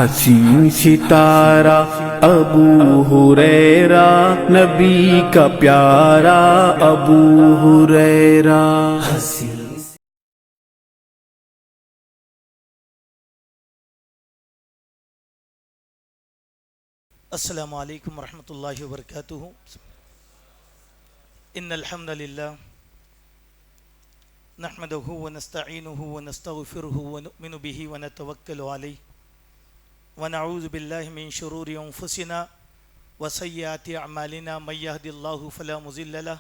حسین ستارہ ابو ہریرہ نبی کا پیارا ابو ہریرہ. السلام علیکم ورحمۃ اللہ وبرکاتہ. ان الحمد للہ نحمده ونستعینه ونستغفره ونؤمن به ونتوکل علیہ ونعوذ باللہ من شرور انفسنا وسیئات اعمالنا من یهد اللہ فلا مضل له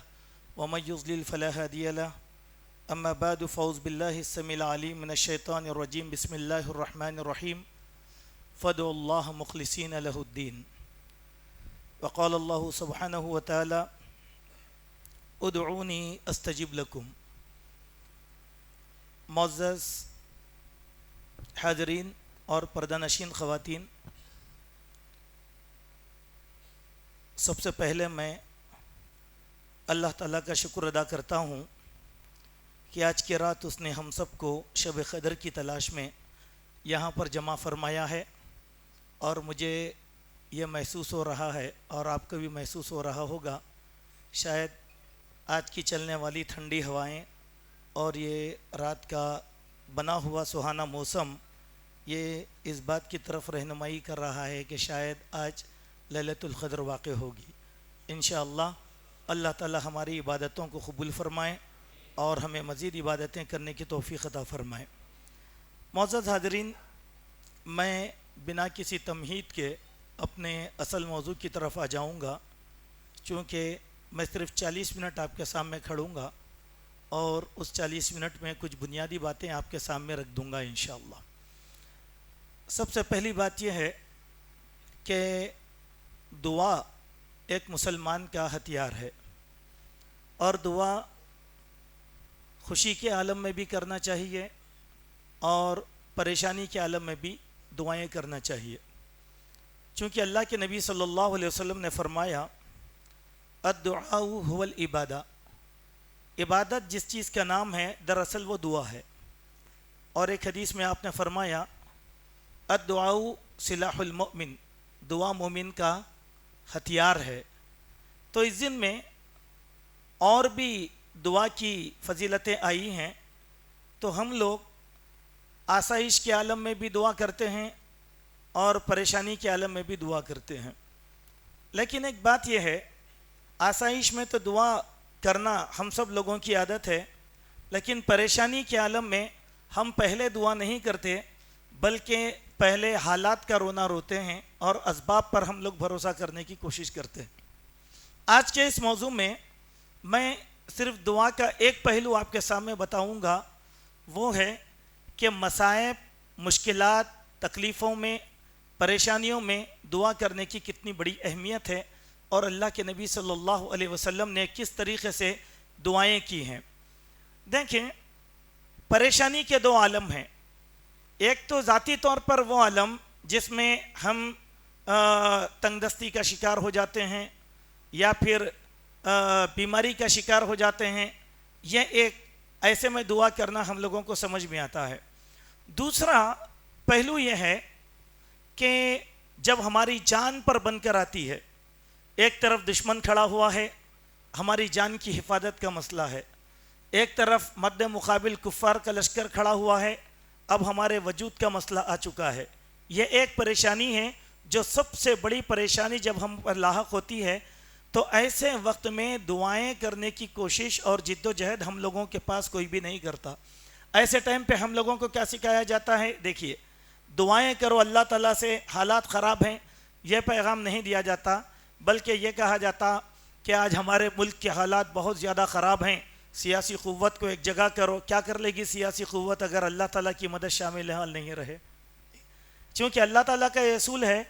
ومن یضلل فلا هادی له. اما بعد فاعوذ باللہ السمیع العلیم من الشیطان الرجیم. بسم اللہ الرحمن الرحیم. فادعوا اللہ مخلصین له الدین. وقال اللہ سبحانہ وتعالی ادعونی استجب لکم. معزز حاضرین اور پردہ نشین خواتین، سب سے پہلے میں اللہ تعالیٰ کا شکر ادا کرتا ہوں کہ آج کی رات اس نے ہم سب کو شب قدر کی تلاش میں یہاں پر جمع فرمایا ہے، اور مجھے یہ محسوس ہو رہا ہے اور آپ کو بھی محسوس ہو رہا ہوگا، شاید آج کی چلنے والی ٹھنڈی ہوائیں اور یہ رات کا بنا ہوا سہانا موسم یہ اس بات کی طرف رہنمائی کر رہا ہے کہ شاید آج لیلۃ القدر واقع ہوگی. انشاءاللہ اللہ تعالی ہماری عبادتوں کو قبول فرمائے اور ہمیں مزید عبادتیں کرنے کی توفیق عطا فرمائے. معزز حاضرین، میں بنا کسی تمہید کے اپنے اصل موضوع کی طرف آ جاؤں گا، چونکہ میں صرف 40 منٹ آپ کے سامنے کھڑوں گا اور اس 40 منٹ میں کچھ بنیادی باتیں آپ کے سامنے رکھ دوں گا انشاءاللہ. سب سے پہلی بات یہ ہے کہ دعا ایک مسلمان کا ہتھیار ہے، اور دعا خوشی کے عالم میں بھی کرنا چاہیے اور پریشانی کے عالم میں بھی دعائیں کرنا چاہیے، چونکہ اللہ کے نبی صلی اللہ علیہ وسلم نے فرمایا الدعاء هو العبادہ. عبادت جس چیز کا نام ہے دراصل وہ دعا ہے. اور ایک حدیث میں آپ نے فرمایا الدعاء سلاح المؤمن، دعا مومن کا ہتھیار ہے. تو اس دن میں اور بھی دعا کی فضیلتیں آئی ہیں، تو ہم لوگ آسائش کے عالم میں بھی دعا کرتے ہیں اور پریشانی کے عالم میں بھی دعا کرتے ہیں. لیکن ایک بات یہ ہے، آسائش میں تو دعا کرنا ہم سب لوگوں کی عادت ہے، لیکن پریشانی کے عالم میں ہم پہلے دعا نہیں کرتے بلکہ پہلے حالات کا رونا روتے ہیں اور اسباب پر ہم لوگ بھروسہ کرنے کی کوشش کرتے ہیں. آج کے اس موضوع میں میں صرف دعا کا ایک پہلو آپ کے سامنے بتاؤں گا، وہ ہے کہ مصائب، مشکلات، تکلیفوں میں، پریشانیوں میں دعا کرنے کی کتنی بڑی اہمیت ہے اور اللہ کے نبی صلی اللہ علیہ وسلم نے کس طریقے سے دعائیں کی ہیں. دیکھیں، پریشانی کے دو عالم ہیں. ایک تو ذاتی طور پر وہ عالم جس میں ہم تنگ دستی کا شکار ہو جاتے ہیں یا پھر بیماری کا شکار ہو جاتے ہیں، یہ ایک ایسے میں دعا کرنا ہم لوگوں کو سمجھ میں آتا ہے. دوسرا پہلو یہ ہے کہ جب ہماری جان پر بن کر آتی ہے، ایک طرف دشمن کھڑا ہوا ہے، ہماری جان کی حفاظت کا مسئلہ ہے، ایک طرف مد مقابل کفار کا لشکر کھڑا ہوا ہے، اب ہمارے وجود کا مسئلہ آ چکا ہے. یہ ایک پریشانی ہے جو سب سے بڑی پریشانی جب ہم پر لاحق ہوتی ہے، تو ایسے وقت میں دعائیں کرنے کی کوشش اور جد و جہد ہم لوگوں کے پاس کوئی بھی نہیں کرتا. ایسے ٹائم پہ ہم لوگوں کو کیا سکھایا جاتا ہے؟ دیکھیے، دعائیں کرو اللہ تعالیٰ سے، حالات خراب ہیں، یہ پیغام نہیں دیا جاتا، بلکہ یہ کہا جاتا کہ آج ہمارے ملک کے حالات بہت زیادہ خراب ہیں، سیاسی قوت کو ایک جگہ کرو. کیا کر لے گی سیاسی قوت اگر اللہ تعالیٰ کی مدد شامل حال نہیں رہے؟ چونکہ اللہ تعالیٰ کا یہ اصول ہے،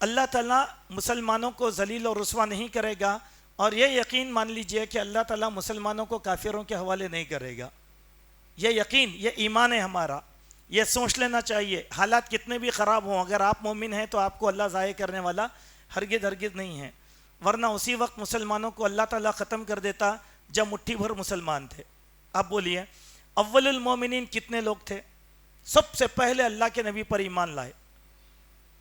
اللہ تعالیٰ مسلمانوں کو ذلیل اور رسوا نہیں کرے گا، اور یہ یقین مان لیجئے کہ اللہ تعالیٰ مسلمانوں کو کافروں کے حوالے نہیں کرے گا. یہ یقین، یہ ایمان ہے ہمارا، یہ سوچ لینا چاہیے. حالات کتنے بھی خراب ہوں، اگر آپ مومن ہیں تو آپ کو اللہ ضائع کرنے والا ہرگز نہیں ہے، ورنہ اسی وقت مسلمانوں کو اللہ تعالیٰ ختم کر دیتا جب مٹھی بھر مسلمان تھے. اب بولیے، اول المومنین کتنے لوگ تھے؟ سب سے پہلے اللہ کے نبی پر ایمان لائے،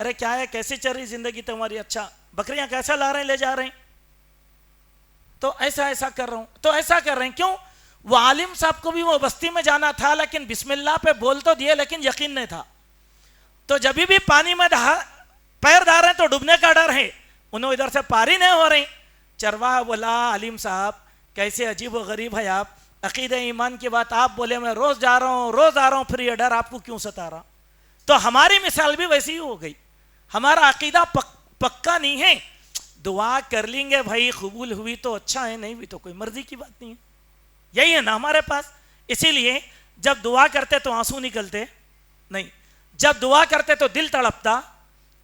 ارے کیا ہے, کیسے چل رہی زندگی تمہاری؟ اچھا بکریاں کیسا لا رہے ہیں, لے جا رہے ہیں؟ تو ایسا کر رہا ہوں, تو ایسا کر رہے ہیں. کیوں؟ وہ عالم صاحب کو بھی وہ بستی میں جانا تھا, لیکن بسم اللہ پہ بول تو دیے لیکن یقین نہیں تھا. تو جب بھی پانی میں پیر ڈال رہے ہیں تو ڈوبنے کا ڈر ہے, انہوں ادھر سے پار ہی نہیں ہو رہے. چرواہا بولا عالم صاحب کیسے عجیب و غریب ہے آپ, عقیدہ ایمان کی بات آپ بولے میں روز جا رہا ہوں روز آ رہا ہوں, پھر یہ ڈر آپ کو کیوں ستا رہا؟ تو ہماری مثال بھی ویسی ہی ہو گئی. ہمارا عقیدہ پکا نہیں ہے. دعا کر لیں گے بھائی, قبول ہوئی تو اچھا ہے, نہیں ہوئی تو کوئی مرضی کی بات نہیں ہے. یہی ہے نا ہمارے پاس. اسی لیے جب دعا کرتے تو آنسو نکلتے نہیں, جب دعا کرتے تو دل تڑپتا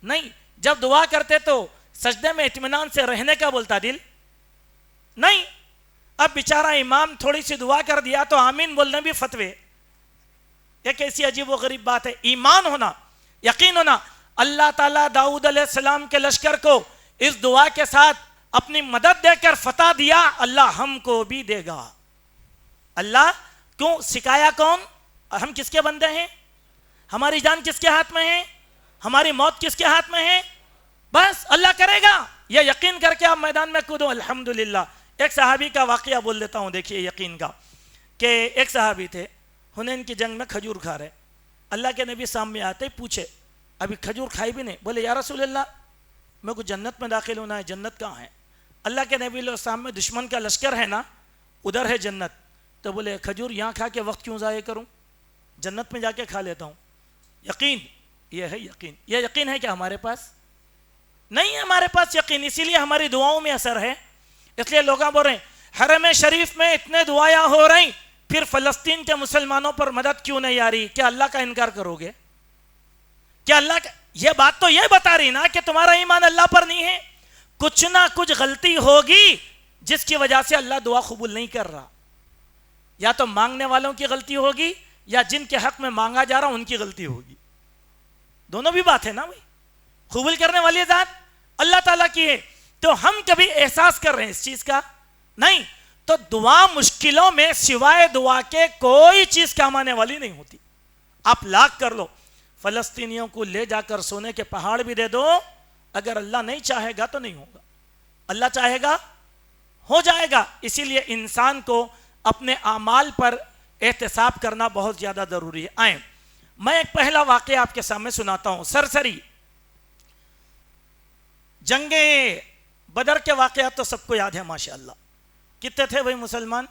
نہیں, جب دعا کرتے تو سجدے میں اطمینان سے رہنے کا بولتا دل نہیں. اب بیچارہ امام تھوڑی سی دعا کر دیا تو آمین بولنے بھی فتوے. ایک ایسی عجیب و غریب بات ہے. ایمان ہونا, یقین ہونا. اللہ تعالیٰ داؤد علیہ السلام کے لشکر کو اس دعا کے ساتھ اپنی مدد دے کر فتح دیا, اللہ ہم کو بھی دے گا. اللہ کیوں سکھایا؟ کون؟ ہم کس کے بندے ہیں؟ ہماری جان کس کے ہاتھ میں ہے؟ ہماری موت کس کے ہاتھ میں ہے؟ بس اللہ کرے گا. یہ یقین کر کے آپ میدان میں کودو. الحمدللہ. ایک صحابی کا واقعہ بول دیتا ہوں, دیکھیے یقین کا, کہ ایک صحابی تھے حنین کی جنگ میں کھجور کھا رہے. اللہ کے نبی سامنے آتے پوچھے, ابھی کھجور کھائی بھی نہیں. بولے یا رسول اللہ میں کو جنت میں داخل ہونا ہے, جنت کہاں ہے؟ اللہ کے نبی علیہ السلام میں دشمن کا لشکر ہے نا, ادھر ہے جنت. تو بولے کھجور یہاں کھا کے وقت کیوں ضائع کروں, جنت میں جا کے کھا لیتا ہوں. یقین, یہ ہے یقین. یہ یقین ہے کہ ہمارے پاس نہیں ہے, ہمارے پاس یقین. اسی لیے ہماری دعاؤں میں اثر ہے. اس لیے لوگ بول رہے ہیں حرم شریف میں اتنے دعائیں ہو رہی, پھر فلسطین کے مسلمانوں پر مدد کیوں نہیں آ رہی؟ کیا اللہ کا انکار کرو گے؟ کیا اللہ کا؟ یہ بات تو یہ بتا رہی نا کہ تمہارا ایمان اللہ پر نہیں ہے. کچھ نہ کچھ غلطی ہوگی جس کی وجہ سے اللہ دعا قبول نہیں کر رہا. یا تو مانگنے والوں کی غلطی ہوگی یا جن کے حق میں مانگا جا رہا ان کی غلطی ہوگی. دونوں بھی بات ہے نا بھائی. قبول کرنے والی ذات اللہ تعالیٰ کی ہے. تو ہم کبھی احساس کر رہے ہیں اس چیز کا؟ نہیں. تو دعا مشکلوں میں سوائے دعا کے کوئی چیز کام آنے والی نہیں ہوتی. آپ لاکھ کر لو, فلسطینیوں کو لے جا کر سونے کے پہاڑ بھی دے دو, اگر اللہ نہیں چاہے گا تو نہیں ہوگا. اللہ چاہے گا ہو جائے گا. اسی لیے انسان کو اپنے اعمال پر احتساب کرنا بہت زیادہ ضروری ہے. آئیں میں ایک پہلا واقعہ آپ کے سامنے سناتا ہوں سرسری. جنگ بدر کے واقعات تو سب کو یاد ہے ماشاءاللہ. کتنے تھے بھائی مسلمان؟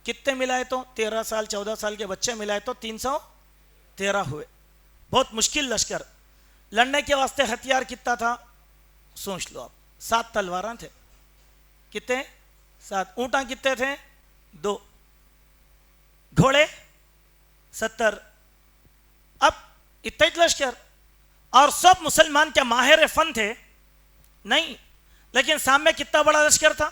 کتنے ملائے تو 13 سال 14 سال کے بچے ملائے تو 313 ہوئے. بہت مشکل لشکر. لڑنے کے واسطے ہتھیار کتنا تھا سوچ لو آپ. 7 تلواراں تھے. کتنے؟ 7. اونٹاں کتنے تھے؟ 2. گھوڑے 70. اب اتنا ہی لشکر, اور سب مسلمان کیا ماہر فن تھے؟ نہیں. لیکن سامنے کتنا بڑا لشکر تھا؟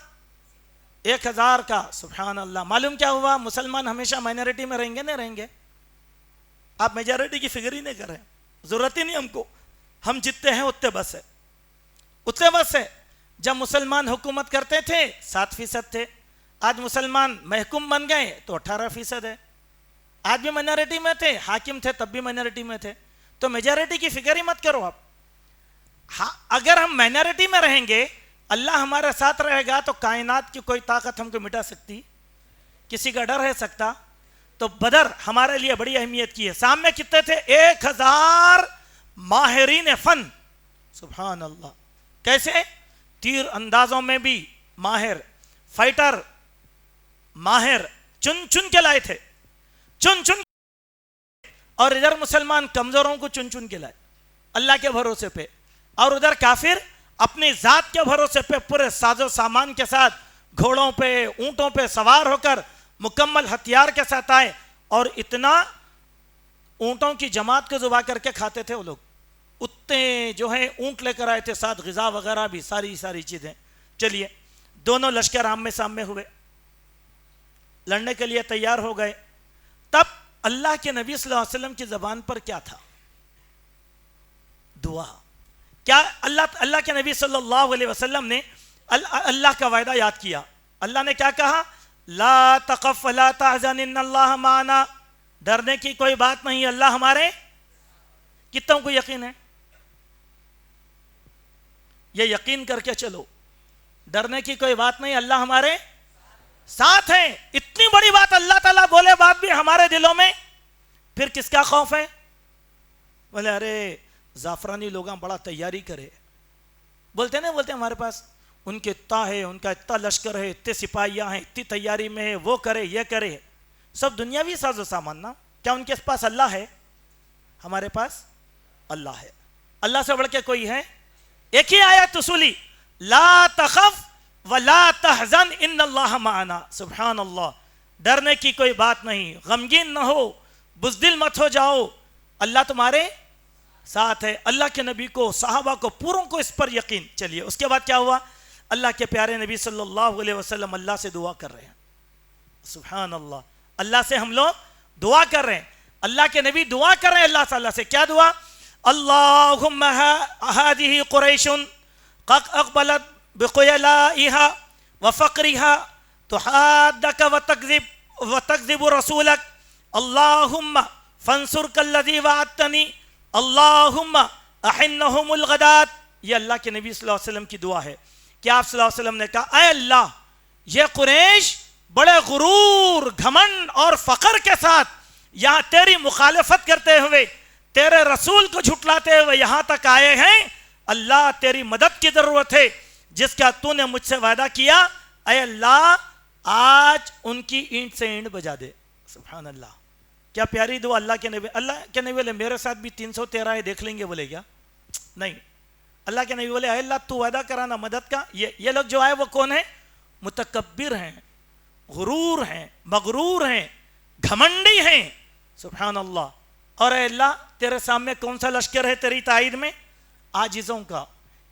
1000 کا. سبحان اللہ. معلوم کیا ہوا؟ مسلمان ہمیشہ مائنورٹی میں رہیں گے نہیں رہیں گے. آپ میجارٹی کی فکر ہی نہیں کر رہے ہیں, ضرورت ہی نہیں ہم کو. ہم جتنے ہیں اتنے بس ہے, اتنے بس ہے. جب مسلمان حکومت کرتے تھے 7% تھے, آج مسلمان محکوم بن گئے تو 18% ہے. آج بھی مائنورٹی میں تھے, حاکم تھے تب بھی مائنورٹی میں تھے. تو میجارٹی کی فکر ہی مت کرو آپ. اگر ہم مائنورٹی میں رہیں گے اللہ ہمارے ساتھ رہے گا تو کائنات کی کوئی طاقت ہم کو مٹا سکتی؟ کسی کا ڈر ہے سکتا؟ تو بدر ہمارے لیے بڑی اہمیت کی ہے. سامنے کتنے تھے؟ 1000 ماہرین فن. سبحان اللہ. کیسے؟ تیر اندازوں میں بھی ماہر, فائٹر ماہر, چن چن کے لائے تھے, چن چن. اور ادھر مسلمان کمزوروں کو چن چن کے لائے اللہ کے بھروسے پہ, اور ادھر کافر اپنی ذات کے بھروسے پہ پورے ساز و سامان کے ساتھ گھوڑوں پہ اونٹوں پہ سوار ہو کر مکمل ہتھیار کے ساتھ آئے. اور اتنا اونٹوں کی جماعت کو ذبح کر کے کھاتے تھے وہ لوگ. اتنے جو ہے اونٹ لے کر آئے تھے, ساتھ غذا وغیرہ بھی, ساری چیزیں. چلیے دونوں لشکر آمنے سامنے ہوئے, لڑنے کے لیے تیار ہو گئے. تب اللہ کے نبی صلی اللہ علیہ وسلم کی زبان پر کیا تھا؟ دعا. کیا اللہ کے نبی صلی اللہ علیہ وسلم نے اللہ کا وعدہ یاد کیا. اللہ نے کیا کہا؟ لا تخف ولا تحزن ان اللہ معنا. ڈرنے کی کوئی بات نہیں, اللہ ہمارے. کتنوں کو یقین ہے؟ یہ یقین کر کے چلو، ڈرنے کی کوئی بات نہیں، اللہ ہمارے ساتھ ہیں۔ اتنی بڑی بات اللہ تعالیٰ بولے بات بھی ہمارے دلوں میں، پھر کس کا خوف ہے؟ بولے ارے زعفرانی لوگاں بڑا تیاری کرے، بولتے نہیں بولتے ہمارے پاس ان کے اتنا ہے، ان کا اتنا لشکر ہے، اتنے سپاہیاں ہیں، اتنی تیاری میں ہے، وہ کرے یہ کرے، سب دنیاوی ساز و سامان نا۔ کیا ان کے پاس اللہ ہے؟ ہمارے پاس اللہ ہے۔ اللہ سے بڑھ کے کوئی ہے؟ ایک ہی آیت اصولی، لا تخف ولا تحزن ان اللہ معنا۔ سبحان اللہ، ڈرنے کی کوئی بات نہیں، غمگین نہ ہو، بزدل مت ہو جاؤ، اللہ تمہارے ساتھ ہے۔ اللہ کے نبی کو، صحابہ کو، پوروں کو اس پر یقین۔ چلیے اس کے بعد کیا ہوا؟ اللہ کے پیارے نبی صلی اللہ علیہ وسلم اللہ سے دعا کر رہے ہیں۔ سبحان اللہ، اللہ سے ہم لوگ دعا کر رہے ہیں، اللہ کے نبی دعا کر رہے ہیں اللہ تعالیٰ سے۔ کیا دعا؟ اللہم ہذہ قریش قد اقبلت بخیلائها وفقرها تحادک وتکذب رسولک اللہم فانصرک الذی وعدتنی اللہم احنہم الغدات۔ یہ اللہ کے نبی صلی اللہ علیہ وسلم کی دعا ہے کہ آپ صلی اللہ علیہ وسلم نے کہا اے اللہ، یہ قریش بڑے غرور، گھمنڈ اور فخر کے ساتھ یہاں تیری مخالفت کرتے ہوئے، تیرے رسول کو جھٹلاتے ہوئے یہاں تک آئے ہیں۔ اللہ تیری مدد کی ضرورت ہے، جس کا تو نے مجھ سے وعدہ کیا، اے اللہ آج ان کی اینٹ سے اینٹ بجا دے۔ سبحان اللہ، کیا پیاری دعا اللہ کے نبی۔ اللہ کے نبی بولے میرے ساتھ بھی 313 ہے، دیکھ لیں گے، بولے کیا؟ نہیں، اللہ کے نبی بولے اے اللہ تو وعدہ کرانا مدد کا۔ یہ لوگ جو آئے وہ کون ہیں؟ متکبر ہیں، غرور ہیں، مغرور ہیں، گھمنڈی ہیں۔ سبحان اللہ۔ اور اے اللہ تیرے سامنے کون سا لشکر ہے تیری تائید میں؟ عاجزوں کا،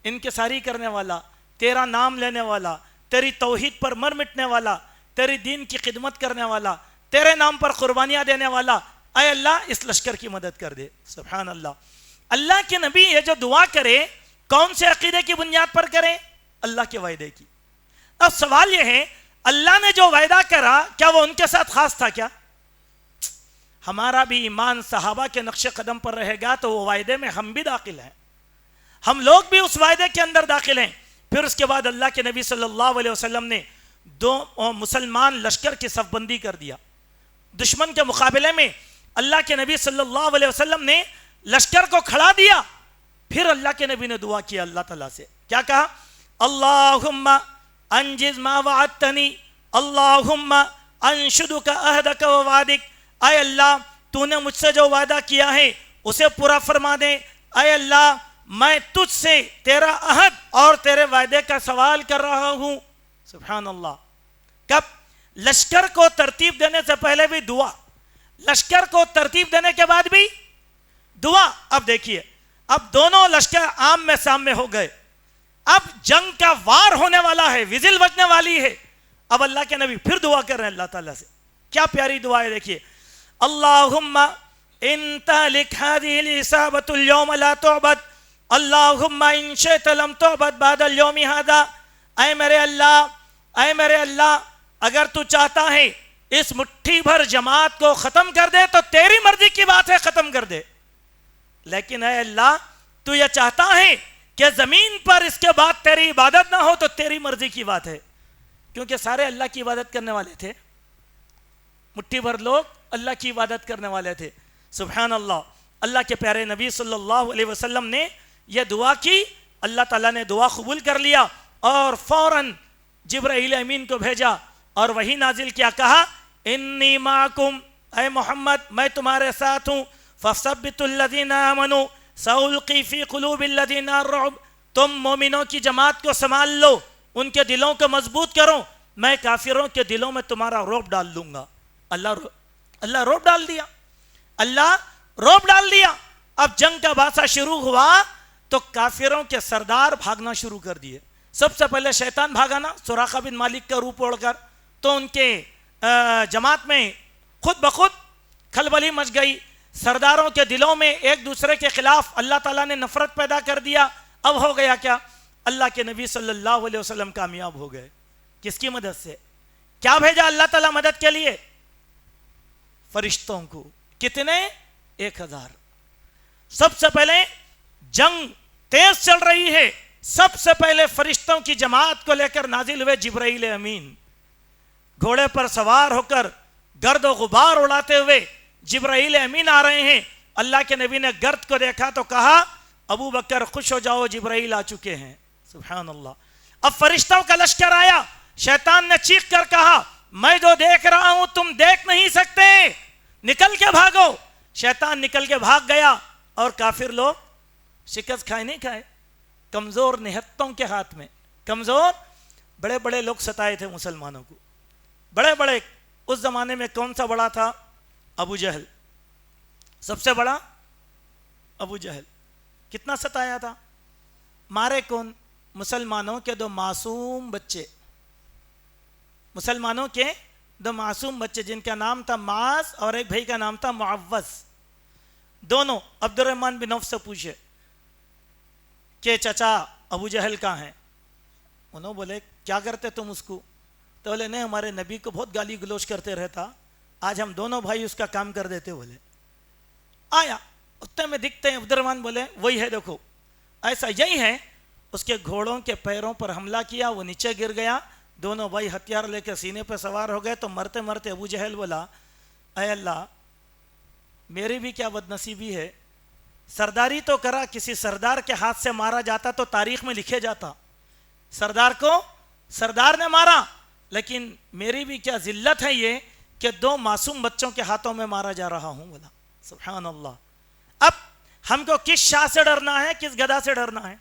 انکساری کرنے والا، تیرا نام لینے والا، تیری توحید پر مر مٹنے والا، تیری دین کی خدمت کرنے والا، تیرے نام پر قربانیاں دینے والا، اے اللہ اس لشکر کی مدد کر دے۔ سبحان اللہ۔ اللہ کے نبی یہ جو دعا کرے کون سے عقیدے کی بنیاد پر کرے؟ اللہ کے وعدے کی۔ اب سوال یہ ہے اللہ نے جو وعدہ کرا کیا وہ ان کے ساتھ خاص تھا کیا؟ ہمارا بھی ایمان صحابہ کے نقش قدم پر رہے گا تو وہ وعدے میں ہم بھی داخل ہیں، ہم لوگ بھی اس وعدے کے اندر داخل ہیں۔ پھر اس کے بعد اللہ کے نبی صلی اللہ علیہ وسلم نے دو مسلمان لشکر کی صف بندی کر دیا۔ دشمن کے مقابلے میں اللہ کے نبی صلی اللہ علیہ وسلم نے لشکر کو کھڑا دیا۔ پھر اللہ کے نبی نے دعا کیا اللہ تعالیٰ سے، کیا کہا؟ اللہم انجز ما وعدتنی اللہم انشدک عہدک و وعدک۔ اے اللہ تو نے مجھ سے جو وعدہ کیا ہے اسے پورا فرما دے۔ اے اللہ میں تجھ سے تیرا عہد اور تیرے وعدے کا سوال کر رہا ہوں۔ سبحان اللہ۔ کب؟ لشکر کو ترتیب دینے سے پہلے بھی دعا، لشکر کو ترتیب دینے کے بعد بھی دعا۔ اب دیکھیے، اب دونوں لشکر آم میں سامنے ہو گئے، اب جنگ کا وار ہونے والا ہے، وزل بجنے والی ہے۔ اب اللہ کے نبی پھر دعا کر رہے ہیں اللہ تعالیٰ سے، کیا پیاری دعا ہے دیکھیے۔ اللہم ان تہلک ہذہ العصابۃ اليوم لا تعبد اللہم ان شئت لم تعبد بعد اليوم ھذا۔ اے میرے اللہ، اے میرے اللہ، اگر تو چاہتا ہے اس مٹھی بھر جماعت کو ختم کر دے تو تیری مرضی کی بات ہے، ختم کر دے، لیکن اے اللہ تو یہ چاہتا ہے کہ زمین پر اس کے بعد تیری عبادت نہ ہو تو تیری مرضی کی بات ہے، کیونکہ سارے اللہ کی عبادت کرنے والے تھے، مٹھی بھر لوگ اللہ کی عبادت کرنے والے تھے۔ سبحان اللہ۔ اللہ کے پیارے نبی صلی اللہ علیہ وسلم نے یہ دعا کی، اللہ تعالیٰ نے دعا قبول کر لیا اور فوراً جبرائیل امین کو بھیجا اور وہی نازل کیا، کہا انی معکم، اے محمد میں تمہارے ساتھ ہوں، فثبتوا الذین آمنوا سألقی فی قلوب الذین الرعب، تم مومنوں کی جماعت کو سنبھال لو، ان کے دلوں کو مضبوط کرو، میں کافروں کے دلوں میں تمہارا رعب ڈال دوں گا۔ اللہ رعب ڈال دیا، اللہ رعب ڈال دیا۔ اب جنگ کا بادشاہ شروع ہوا تو کافروں کے سردار بھاگنا شروع کر دیے۔ سب سے پہلے شیطان بھاگا نا، سراقہ بن مالک کا روپ اوڑھ کر، تو ان کے جماعت میں خود بخود کھلبلی مچ گئی، سرداروں کے دلوں میں ایک دوسرے کے خلاف اللہ تعالیٰ نے نفرت پیدا کر دیا۔ اب ہو گیا کیا؟ اللہ کے نبی صلی اللہ علیہ وسلم کامیاب ہو گئے۔ کس کی مدد سے؟ کیا بھیجا اللہ تعالیٰ مدد کے لیے؟ فرشتوں کو۔ کتنے؟ 1000۔ سب سے پہلے جنگ تیز چل رہی ہے، سب سے پہلے فرشتوں کی جماعت کو لے کر نازل ہوئے جبرائیل امین، گھوڑے پر سوار ہو کر گرد و غبار اڑاتے ہوئے جبرائیل امین آ رہے ہیں۔ اللہ کے نبی نے گرد کو دیکھا تو کہا ابو بکر خوش ہو جاؤ، جبرائیل آ چکے ہیں۔ سبحان اللہ۔ اب فرشتوں کا لشکر آیا، شیطان نے چیخ کر کہا میں جو دیکھ رہا ہوں تم دیکھ نہیں سکتے، نکل کے بھاگو۔ شیطان نکل کے بھاگ گیا اور کافر لوگ شکست کھائے نہیں کھائے، کمزور نہتوں کے ہاتھ میں، کمزور بڑے بڑے لوگ ستائے تھے مسلمانوں کو، بڑے بڑے۔ اس زمانے میں کون سا بڑا تھا؟ ابو جہل، سب سے بڑا ابو جہل۔ کتنا ستایا تھا؟ مارے کون؟ مسلمانوں کے 2 معصوم بچے، مسلمانوں کے 2 معصوم بچے جن کا نام تھا معاذ اور ایک بھائی کا نام تھا معوذ۔ دونوں عبد الرحمن بن عوف سے پوچھے کہ چچا ابو جہل کہاں ہیں؟ انہوں بولے کیا کرتے تم اس کو؟ تو بولے نہیں، ہمارے نبی کو بہت گالی گلوچ کرتے رہتا، آج ہم دونوں بھائی اس کا کام کر دیتے۔ بولے آیا اتنے میں دکھتے ہیں، عبد الرحمن بولے وہی ہے، دیکھو ایسا یہی ہے۔ اس کے گھوڑوں کے پیروں پر حملہ کیا، وہ نیچے گر گیا، دونوں بھائی ہتھیار لے کے سینے پہ سوار ہو گئے۔ تو مرتے مرتے ابو جہل بولا اے اللہ میری بھی کیا بد نصیبی ہے، سرداری تو کرا، کسی سردار کے ہاتھ سے مارا جاتا تو تاریخ میں لکھے جاتا، سردار کو سردار نے مارا، لیکن میری بھی کیا ذلت ہے یہ کہ 2 معصوم بچوں کے ہاتھوں میں مارا جا رہا ہوں۔ بولا سبحان اللہ۔ اب ہم کو کس شاہ سے ڈرنا ہے، کس گدھا سے ڈرنا ہے؟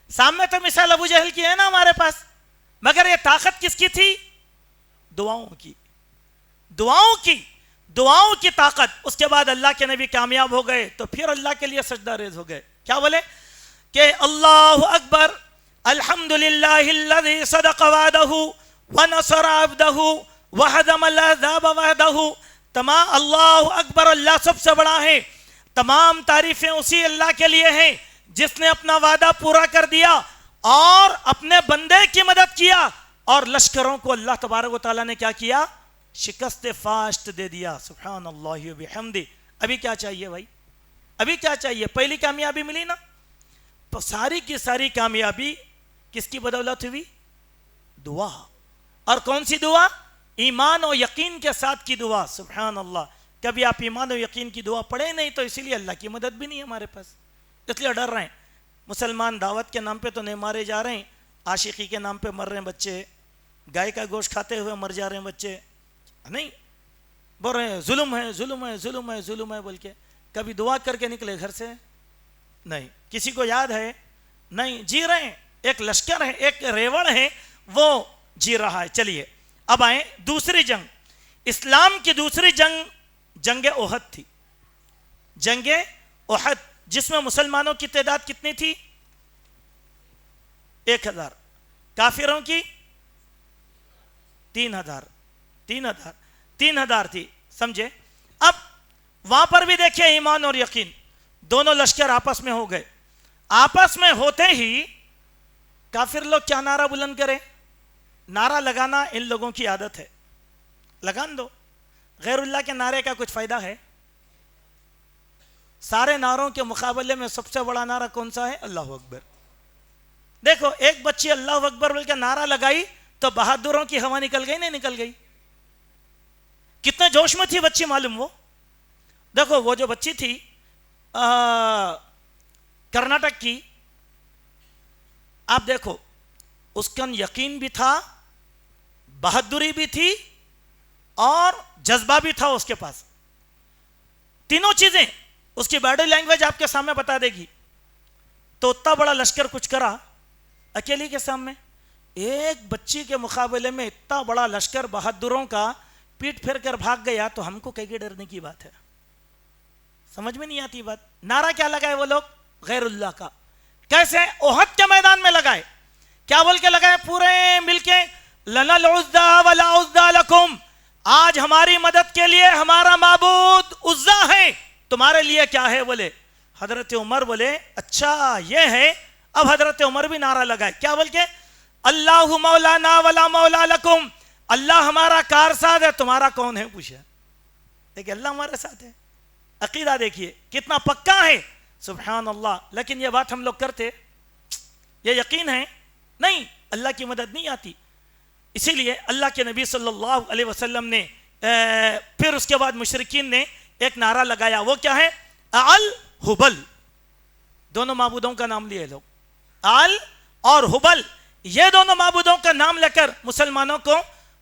سامنے تو مثال ابو جہل کی ہے نا ہمارے پاس، مگر یہ طاقت کس کی تھی؟ دعاؤں کی، دعاؤں کی، دعاؤں کی طاقت۔ اس کے بعد اللہ کے نبی کامیاب ہو گئے تو پھر اللہ کے لیے سجدہ ریز ہو گئے۔ کیا بولے کہ اللہ اکبر، الحمدللہ الذی صدق وعدہ ونصر عبدہ وہدم الاحزاب وحدہ۔ تمام اللہ اکبر، اللہ سب سے بڑا ہے، تمام تعریفیں اسی اللہ کے لیے ہیں جس نے اپنا وعدہ پورا کر دیا اور اپنے بندے کی مدد کیا، اور لشکروں کو اللہ تبارک و تعالیٰ نے کیا کیا؟ شکست فاشت دے دیا۔ سبحان اللہ و بحمدہ۔ ابھی کیا چاہیے بھائی؟ ابھی کیا چاہیے؟ پہلی کامیابی ملی نا، تو ساری کی ساری کامیابی کس کی بدولت ہوئی؟ دعا۔ اور کون سی دعا؟ ایمان و یقین کے ساتھ کی دعا۔ سبحان اللہ۔ کبھی آپ ایمان و یقین کی دعا پڑھے نہیں تو اسی لیے اللہ کی مدد بھی نہیں ہمارے پاس، اس لیے ڈر رہے ہیں۔ مسلمان دعوت کے نام پہ تو نہیں مارے جا رہے ہیں، عاشقی کے نام پہ مر رہے ہیں بچے، گائے کا گوشت کھاتے ہوئے مر جا رہے ہیں بچے، نہیں بول رہے ہیں ظلم ہے ظلم ہے ظلم ہے ظلم ہے بول کے۔ کبھی دعا کر کے نکلے گھر سے؟ نہیں۔ کسی کو یاد ہے؟ نہیں، جی رہے ہیں، ایک لشکر ہے، ایک ریوڑ ہے، وہ جی رہا ہے۔ چلیے اب آئیں دوسری جنگ، اسلام کی دوسری جنگ جنگ احد تھی۔ جنگ احد جس میں مسلمانوں کی تعداد کتنی تھی؟ 1000، کافروں کی 3000 تھی، سمجھے؟ اب وہاں پر بھی دیکھیں ایمان اور یقین، دونوں لشکر آپس میں ہو گئے۔ آپس میں ہوتے ہی کافر لوگ کیا نعرہ بلند کریں؟ نعرہ لگانا ان لوگوں کی عادت ہے، لگان دو۔ غیر اللہ کے نعرے کا کچھ فائدہ ہے؟ سارے نعروں کے مقابلے میں سب سے بڑا نعرہ کون سا ہے؟ اللہ اکبر۔ دیکھو ایک بچی اللہ اکبر بول کے نعرہ لگائی تو بہادروں کی ہوا نکل گئی، نہیں نکل گئی؟ کتنے جوش میں تھی بچی معلوم؟ وہ دیکھو وہ جو بچی تھی کرناٹک کی، آپ دیکھو اس کا یقین بھی تھا، بہادری بھی تھی اور جذبہ بھی تھا اس کے پاس، تینوں چیزیں۔ اس کی باڈی لینگویج آپ کے سامنے بتا دے گی۔ تو اتنا بڑا لشکر کچھ کرا اکیلی کے سامنے، ایک بچی کے مقابلے میں اتنا بڑا لشکر بہادروں کا پیٹ پھیر کر بھاگ گیا، تو ہم کو کہیں ڈرنے کی بات ہے؟ سمجھ میں نہیں آتی بات۔ نعرہ کیا لگائے وہ لوگ؟ غیر اللہ کا۔ کیسے؟ احد کے میدان میں لگائے۔ کیا بول کے لگائے؟ پورے مل کے لنا العزى ولا عزى لكم، آج ہماری مدد کے لیے ہمارا معبود عزا ہے، تمہارے لیے کیا ہے؟ بولے حضرت عمر بولے اچھا یہ ہے۔ اب حضرت عمر بھی نعرہ لگائے، کیا بول کے؟ اللہ مولانا ولا مولا لکم، اللہ ہمارا کارساز ہے، تمہارا کون ہے؟ پوچھا۔ دیکھیں اللہ ہمارے ساتھ ہے، عقیدہ دیکھیے کتنا پکا ہے، سبحان اللہ۔ لیکن یہ بات ہم لوگ کرتے یہ یقین ہے؟ نہیں، اللہ کی مدد نہیں آتی. اسی لیے اللہ کے نبی صلی اللہ علیہ وسلم نے پھر اس کے بعد مشرکین نے ایک نعرہ لگایا. وہ کیا ہے؟ اعل حبل. دونوں معبودوں کا نام لیے لوگ، اعل اور حبل، یہ دونوں معبودوں کا نام لے کر مسلمانوں کو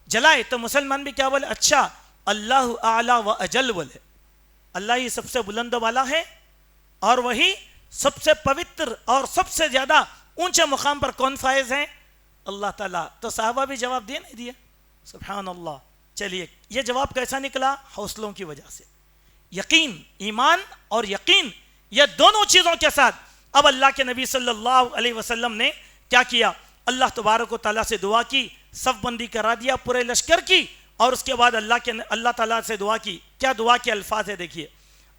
جلائے. تو مسلمان بھی کیا بولے؟ اچھا اللہ اعلی و اجل بولے. اللہ ہی سب سے بلند والا ہے اور وہی سب سے پوتر اور سب سے زیادہ اونچے مقام پر کون فائز ہیں؟ اللہ تعالیٰ. تو صحابہ بھی جواب دیا نہیں دیا؟ سبحان اللہ. چلیے یہ جواب کیسا نکلا؟ حوصلوں کی وجہ سے. یقین، ایمان اور یقین، یہ دونوں چیزوں کے ساتھ اب اللہ کے نبی صلی اللہ علیہ وسلم نے کیا کیا؟ اللہ تبارک و تعالیٰ سے دعا کی، صف بندی کرا دیا پورے لشکر کی، اور اس کے بعد اللہ تعالیٰ سے دعا کی. کیا دعا کے الفاظ ہے دیکھیے.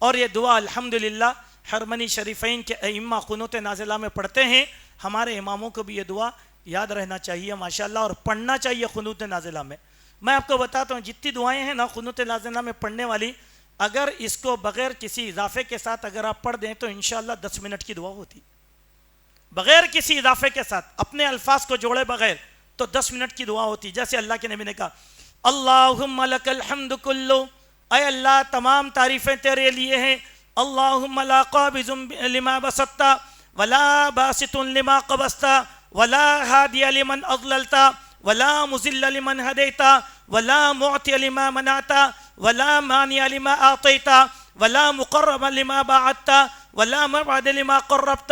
اور یہ دعا الحمدللہ حرمین شریفین کے ائمہ قنوت نازلہ میں پڑھتے ہیں. ہمارے اماموں کو بھی یہ دعا یاد رہنا چاہیے ماشاءاللہ، اور پڑھنا چاہیے قنوت نازلہ میں. میں آپ کو بتاتا ہوں جتنی دعائیں ہیں نا قنوت نازلہ میں پڑھنے والی، اگر اس کو بغیر کسی اضافے کے ساتھ اگر آپ پڑھ دیں تو انشاءاللہ 10 منٹ کی دعا ہوتی. بغیر کسی اضافے کے ساتھ اپنے الفاظ کو جوڑے بغیر تو 10 منٹ کی دعا ہوتی. جیسے اللہ کے نبی نے کہا اللہم لک الحمد کلو، اے اللہ تمام تعریفیں تیرے لیے ہیں. اللہم لا قابض لما بسطت ولا باسط لما قبضت ولا ہادی لمن اضللت ولا مضل لمن ہدیت ولا معطی لما منعت ولا مانع لما اعطیت ولا مقرب لما باعدت ولا مبعد لما قربت.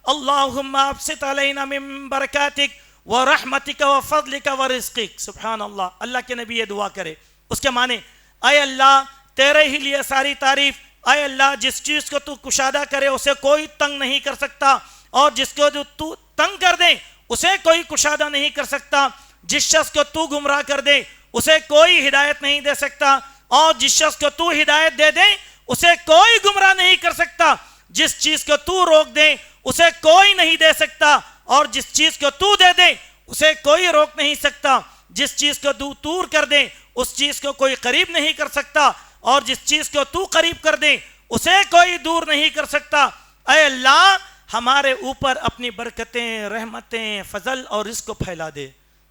اللہم ابسط علینا من برکاتک ورحمتک وفضلک ورزقک. سبحان اللہ. اللہ کے نبی یہ دعا کرے. اس کے معنی اے اللہ تیرے ہی لیے ساری تعریف. اے اللہ جس چیز کو تو کشادہ کرے اسے کوئی تنگ نہیں کر سکتا، اور جس کو تو تنگ کر دے اسے کوئی کشادہ نہیں کر سکتا. جس شخص کو تو گمراہ کر دے اسے کوئی ہدایت نہیں دے سکتا، اور جس شخص کو تو ہدایت دے دے اسے کوئی گمراہ نہیں کر سکتا. جس چیز کو تو روک دے اسے کوئی نہیں دے سکتا، اور جس چیز کو تو دے دے اسے کوئی روک نہیں سکتا. جس چیز کو تو دور کر دے اس چیز کو کوئی قریب نہیں کر سکتا، اور جس چیز کو تو قریب کر دے اسے کوئی دور نہیں کر سکتا. اے اللہ ہمارے اوپر اپنی برکتیں، رحمتیں، فضل اور رزق کو پھیلا دے.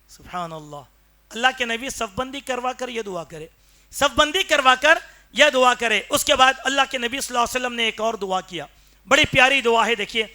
سبحان اللہ. اللہ کے نبی صف بندی کروا کر یہ دعا کرے، صف بندی کروا کر یہ دعا کرے. اس کے بعد اللہ کے نبی صلی اللہ علیہ وسلم نے ایک اور دعا کیا، بڑی پیاری دعا ہے. دیکھیے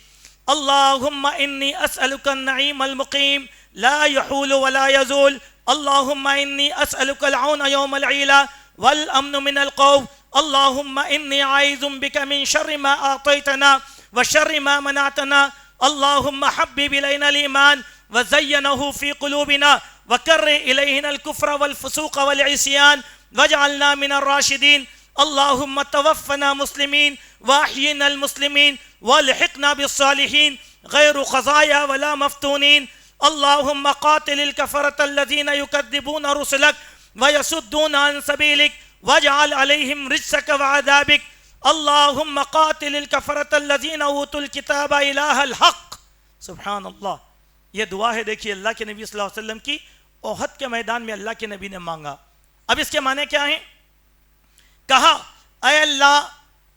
اللہم انی اسألک النعیم المقیم لا یحول ولا یزول. اللہم انی اسألک العون یوم العیلہ والامن من الخوف. اللہم انی عائذ بک من شر ما اعطیتنا وشر ما منعتنا. اللہم حبب الینا الایمان وزینہ فی قلوبنا وکر الیہنا الکفر والفسوق والعصیان واجعلنا من الراشدین. اللہم توفنا مسلمین واحینا المسلمین والحقنا بالصالحین غیر خزایا ولا مفتونین. اللہم قاتل الکفرة الذین یکذبون رسلک ویصدون عن سبیلک واجعل علیہم رجسک وعذابک. اللہم قاتل الکفرة الذین اوتوا الکتاب الہ الحق. سبحان اللہ. یہ دعا ہے دیکھیے اللہ کے نبی صلی اللہ علیہ وسلم کی، احد کے میدان میں اللہ کے نبی نے مانگا. اب اس کے معنی کیا ہیں؟ کہا اے اللہ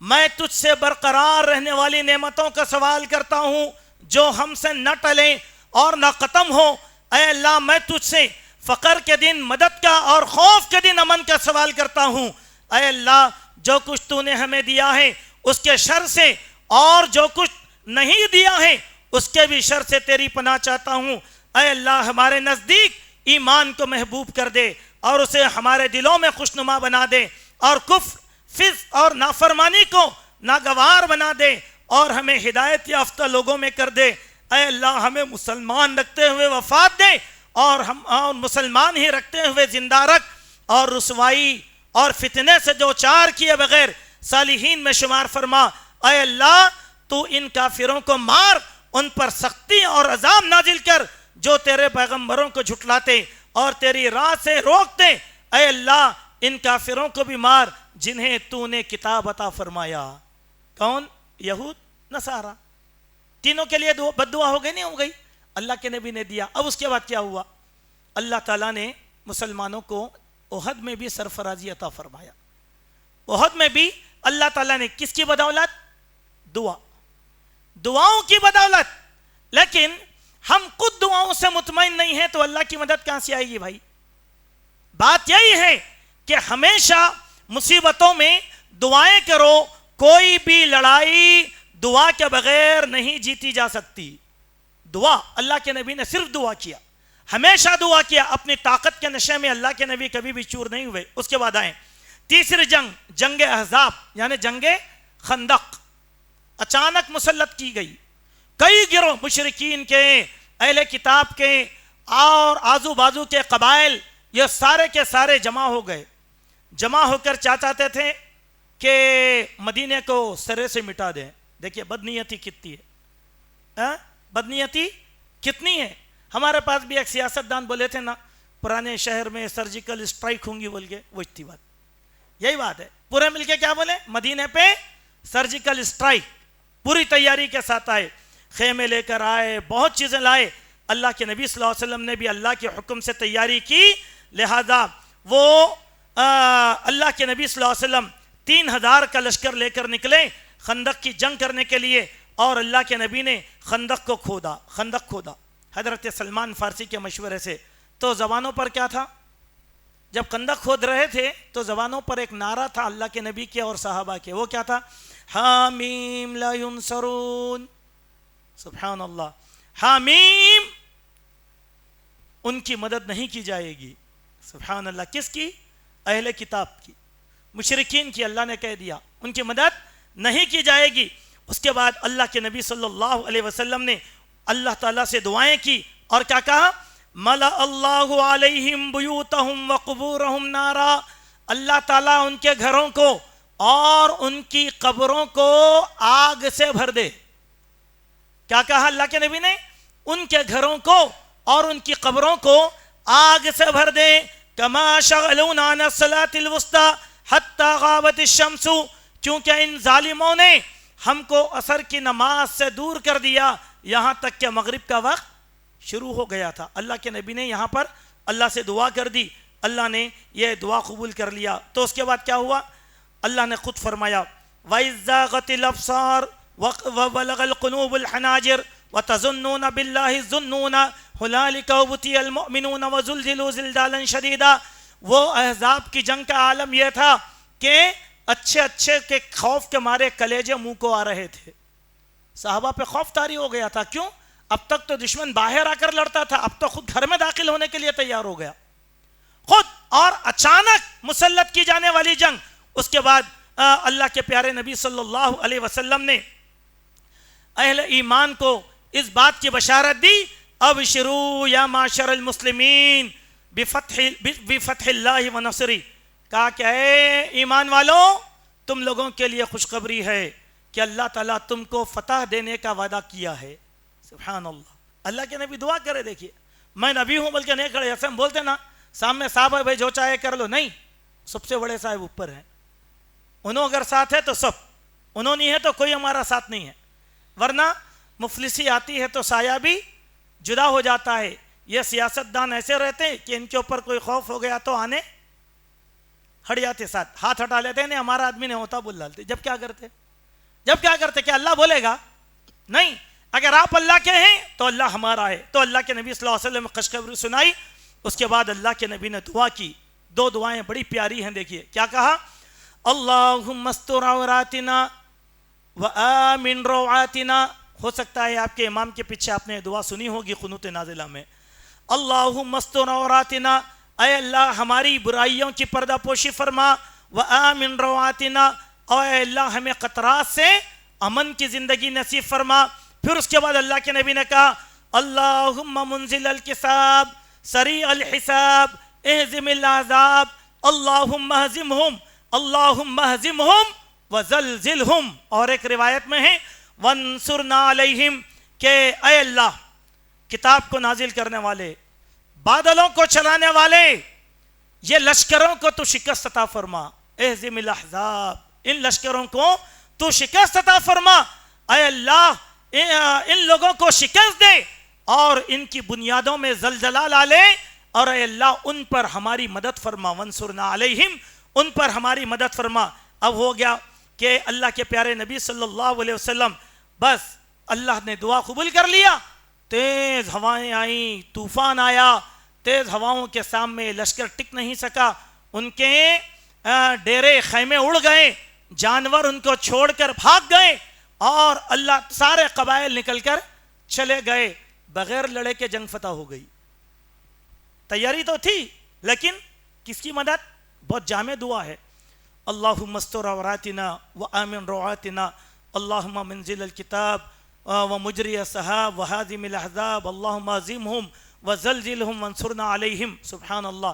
میں تجھ سے برقرار رہنے والی نعمتوں کا سوال کرتا ہوں جو ہم سے نہ ٹلیں اور نہ ختم ہو. اے اللہ میں تجھ سے فقر کے دن مدد کا اور خوف کے دن امن کا سوال کرتا ہوں. اے اللہ جو کچھ تو نے ہمیں دیا ہے اس کے شر سے، اور جو کچھ نہیں دیا ہے اس کے بھی شر سے تیری پناہ چاہتا ہوں. اے اللہ ہمارے نزدیک ایمان کو محبوب کر دے اور اسے ہمارے دلوں میں خوشنما بنا دے، اور کفر، فسق اور نافرمانی کو ناگوار بنا دے اور ہمیں ہدایت یافتہ لوگوں میں کر دے. اے اللہ ہمیں مسلمان رکھتے ہوئے وفات دے، اور ہم مسلمان ہی رکھتے ہوئے زندہ رکھ، اور رسوائی اور فتنے سے جو چار کیے بغیر صالحین میں شمار فرما. اے اللہ تو ان کافروں کو مار، ان پر سختی اور عذاب نازل کر جو تیرے پیغمبروں کو جھٹلاتے اور تیری راہ سے روکتے. اے اللہ ان کافروں کو بھی مار جنہیں تو نے کتاب عطا فرمایا. کون؟ یہود، نصارہ. تینوں کے لیے بد دعا ہو گئی نہیں ہو گئی؟ اللہ کے نبی نے دیا. اب اس کے بعد کیا ہوا؟ اللہ تعالیٰ نے مسلمانوں کو احد میں بھی سرفرازی عطا فرمایا. احد میں بھی اللہ تعالیٰ نے کس کی بدولت؟ دعاؤں کی بدولت. لیکن ہم خود دعاؤں سے مطمئن نہیں ہیں تو اللہ کی مدد کہاں سے آئے گی بھائی؟ بات یہی ہے کہ ہمیشہ مصیبتوں میں دعائیں کرو. کوئی بھی لڑائی دعا کے بغیر نہیں جیتی جا سکتی. دعا، اللہ کے نبی نے صرف دعا کیا، ہمیشہ دعا کیا. اپنی طاقت کے نشے میں اللہ کے نبی کبھی بھی چور نہیں ہوئے. اس کے بعد آئیں تیسری جنگ، جنگ احزاب یعنی جنگ خندق. اچانک مسلط کی گئی. کئی گروہ مشرکین کے، اہل کتاب کے اور آزو بازو کے قبائل یہ سارے کے سارے جمع ہو گئے. جمع ہو کر چاہتے تھے کہ مدینے کو سرے سے مٹا دیں. دیکھیے بدنیتی کتنی ہے، بدنیتی کتنی ہے. ہمارے پاس بھی ایک سیاستدان بولے تھے نا، پرانے شہر میں سرجیکل اسٹرائک ہوں گی بول کے، وہ تھی بات. یہی بات ہے، پورے مل کے کیا بولے؟ مدینے پہ سرجیکل اسٹرائک. پوری تیاری کے ساتھ آئے، خیمے لے کر آئے، بہت چیزیں لائے. اللہ کے نبی صلی اللہ علیہ وسلم نے بھی اللہ کے حکم سے تیاری کی. لہذا وہ اللہ کے نبی صلی اللہ علیہ وسلم 3000 کا لشکر لے کر نکلے خندق کی جنگ کرنے کے لیے، اور اللہ کے نبی نے خندق کو کھودا. خندق کھودا حضرت سلمان فارسی کے مشورے سے. تو زبانوں پر کیا تھا؟ جب خندق کھود رہے تھے تو زبانوں پر ایک نعرہ تھا اللہ کے نبی کے اور صحابہ کے. وہ کیا تھا؟ حامیم لا ینصرون. سبحان اللہ. حامیم، ان کی مدد نہیں کی جائے گی. سبحان اللہ. کس کی؟ اہل کتاب کی، مشرکین کی. اللہ نے کہہ دیا ان کی مدد نہیں کی جائے گی. اس کے بعد اللہ کے نبی صلی اللہ علیہ وسلم نے اللہ تعالیٰ سے دعائیں کی اور کیا کہا؟ ملا اللہ علیہم بیوتہم وقبورہم نارا. اللہ تعالیٰ ان کے گھروں کو اور ان کی قبروں کو آگ سے بھر دے. کیا کہا اللہ کے نبی نے؟ ان کے گھروں کو اور ان کی قبروں کو آگ سے بھر دے. کما شغلونا عن الصلاۃ الوسطی حتی غابت الشمس. کیونکہ ان ظالموں نے ہم کو عصر کی نماز سے دور کر دیا یہاں تک کہ مغرب کا وقت شروع ہو گیا تھا. اللہ کے نبی نے یہاں پر اللہ سے دعا کر دی، اللہ نے یہ دعا قبول کر لیا. تو اس کے بعد کیا ہوا؟ اللہ نے خود فرمایا وَإِذْ زَاغَتِ الْأَبْصَارُ وَبَلَغَ الْقُلُوبُ الْحَنَاجِرَ وَتَظُنُّونَ بِاللَّهِ الظُّنُّونَ هُنَالِكَ ابْتُلِيَ الْمُؤْمِنُونَ وَزُلْزِلُوا زِلْزَالًا شَدِيدًا. وہ احزاب کی جنگ کا عالم یہ تھا کہ اچھے کے خوف کے مارے کلیجے منہ کو آ رہے تھے. صحابہ پہ خوف طاری ہو گیا تھا. کیوں؟ اب تک تو دشمن باہر آ کر لڑتا تھا، اب تو خود گھر میں داخل ہونے کے لیے تیار ہو گیا خود. اور اچانک مسلط کی جانے والی جنگ. اس کے بعد اللہ کے پیارے نبی صلی اللہ علیہ وسلم نے اہل ایمان کو اس بات کی بشارت دی، ابشروا یا معاشر المسلمین بفتح اللہ و نصری. کہا کہ اے ایمان والو، تم لوگوں کے لیے خوشخبری ہے کہ اللہ تعالیٰ تم کو فتح دینے کا وعدہ کیا ہے. سبحان اللہ. اللہ کے نبی دعا کرے. دیکھیے میں نبی ہوں بلکہ نہیں کھڑے. ایسے ہم بولتے نا سامنے صاحب ہے بھائی جو چاہے کر لو. نہیں، سب سے بڑے صاحب اوپر ہیں. انہوں اگر ساتھ ہے تو سب، انہوں نہیں ہے تو کوئی ہمارا ساتھ نہیں ہے. ورنہ مفلسی آتی ہے تو سایہ بھی جدا ہو جاتا ہے. یہ سیاستدان ایسے رہتے ہیں کہ ان کے اوپر کوئی خوف ہو گیا تو آنے ہٹ جاتے، ساتھ ہاتھ ہٹا لیتے ہیں. نہیں ہمارا آدمی نہیں ہوتا بول ڈالتے. جب کیا کرتے؟ کہ اللہ بولے گا؟ نہیں. اگر آپ اللہ کے ہیں تو اللہ ہمارا ہے. تو اللہ کے نبی صلی اللہ علیہ وسلم نے خوشخبری سنائی. اس کے بعد اللہ کے نبی نے دعا کی. 2 دعائیں بڑی پیاری ہیں. دیکھیے کیا کہا؟ اللہم استر عوراتنا وآمن روعاتنا. ہو سکتا ہے آپ کے امام کے پیچھے آپ نے دعا سنی ہوگی قنوت نازلہ میں. اللہم استر عوراتنا، اے اللہ ہماری برائیوں کی پردہ پوشی فرما. وآمن روعاتنا، اے اللہ ہمیں خطرات سے امن کی زندگی نصیب فرما. پھر اس کے بعد اللہ کے نبی نے کہا اللہم منزل الکتاب سریع الحساب اہزم الاحزاب اللہم اہزمہم اللہم اہزمہم وزلزلہم. اور ایک روایت میں ہے وانصرنا علیہم، کہ اے اللہ کتاب کو نازل کرنے والے، بادلوں کو چلانے والے، یہ لشکروں کو تو شکست عطا فرما. اہزم الاحزاب، ان لشکروں کو تو شکست عطا فرما. اے اللہ ان لوگوں کو شکست دے اور ان کی بنیادوں میں زلزلہ لا لے. اور اے اللہ ان پر ہماری مدد فرما. وانصرنا علیہم، ان پر ہماری مدد فرما. اب ہو گیا کہ اللہ کے پیارے نبی صلی اللہ علیہ وسلم، بس اللہ نے دعا قبول کر لیا. تیز ہوائیں آئیں، طوفان آیا، تیز ہواؤں کے سامنے لشکر ٹک نہیں سکا، ان کے ڈیرے خیمے اڑ گئے، جانور ان کو چھوڑ کر بھاگ گئے، اور اللہ سارے قبائل نکل کر چلے گئے، بغیر لڑے کے جنگ فتح ہو گئی۔ تیاری تو تھی، لیکن کس کی مدد؟ بہت جامع دعا ہے، اللہم استر عوراتنا وآمن روعاتنا، اللہم منزل الکتاب ومجری السحاب وہازم الاحزاب، اللہم عظمہم وزلزلہم وانصرنا علیہم۔ سبحان اللہ،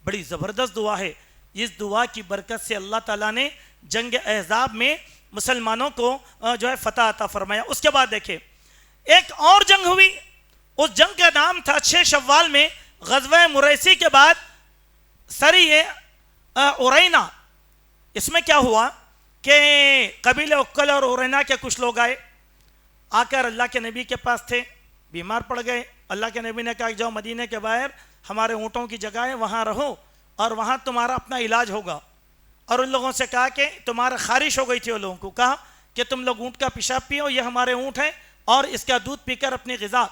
بڑی زبردست دعا ہے۔ اس دعا کی برکت سے اللہ تعالیٰ نے جنگ احزاب میں مسلمانوں کو جو ہے فتح عطا فرمایا۔ اس کے بعد دیکھیں ایک اور جنگ ہوئی، اس جنگ کا نام تھا 6 شوال میں غزوہ مریسی کے بعد سری اورینا۔ اس میں کیا ہوا کہ قبیلہ اکل اور اورینا کے کچھ لوگ آئے، آ کر اللہ کے نبی کے پاس تھے، بیمار پڑ گئے۔ اللہ کے نبی نے کہا کہ جاؤ مدینہ کے باہر ہمارے اونٹوں کی جگہ ہے، وہاں رہو اور وہاں تمہارا اپنا علاج ہوگا۔ اور ان لوگوں سے کہا کہ تمہارا خارش ہو گئی تھی، ان لوگوں کو کہا کہ تم لوگ اونٹ کا پیشاب پیو، یہ ہمارے اونٹ ہیں، اور اس کا دودھ پی کر اپنی غذا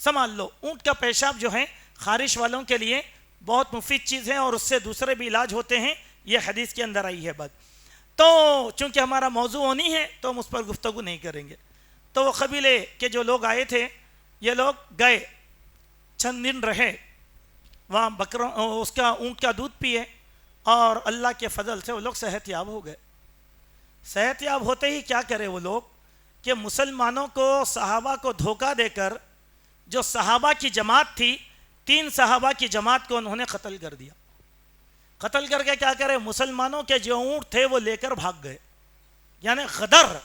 سنبھال لو۔ اونٹ کا پیشاب جو ہے خارش والوں کے لیے بہت مفید چیز ہے، اور اس سے دوسرے بھی علاج ہوتے ہیں، یہ حدیث کے اندر آئی ہے بات۔ تو چونکہ ہمارا موضوع ہونی ہے تو ہم اس پر گفتگو نہیں کریں گے۔ تو وہ قبیلے کے جو لوگ آئے تھے، یہ لوگ گئے، چند دن رہے وہاں، اس کا اونٹ کا دودھ پیے، اور اللہ کے فضل سے وہ لوگ صحت یاب ہو گئے۔ صحت یاب ہوتے ہی کیا کرے وہ لوگ کہ مسلمانوں کو، صحابہ کو دھوکہ دے کر، جو صحابہ کی جماعت تھی، 3 صحابہ کی جماعت کو انہوں نے قتل کر دیا۔ قتل کر کے کیا کرے، مسلمانوں کے جو اونٹ تھے وہ لے کر بھاگ گئے، یعنی غدر،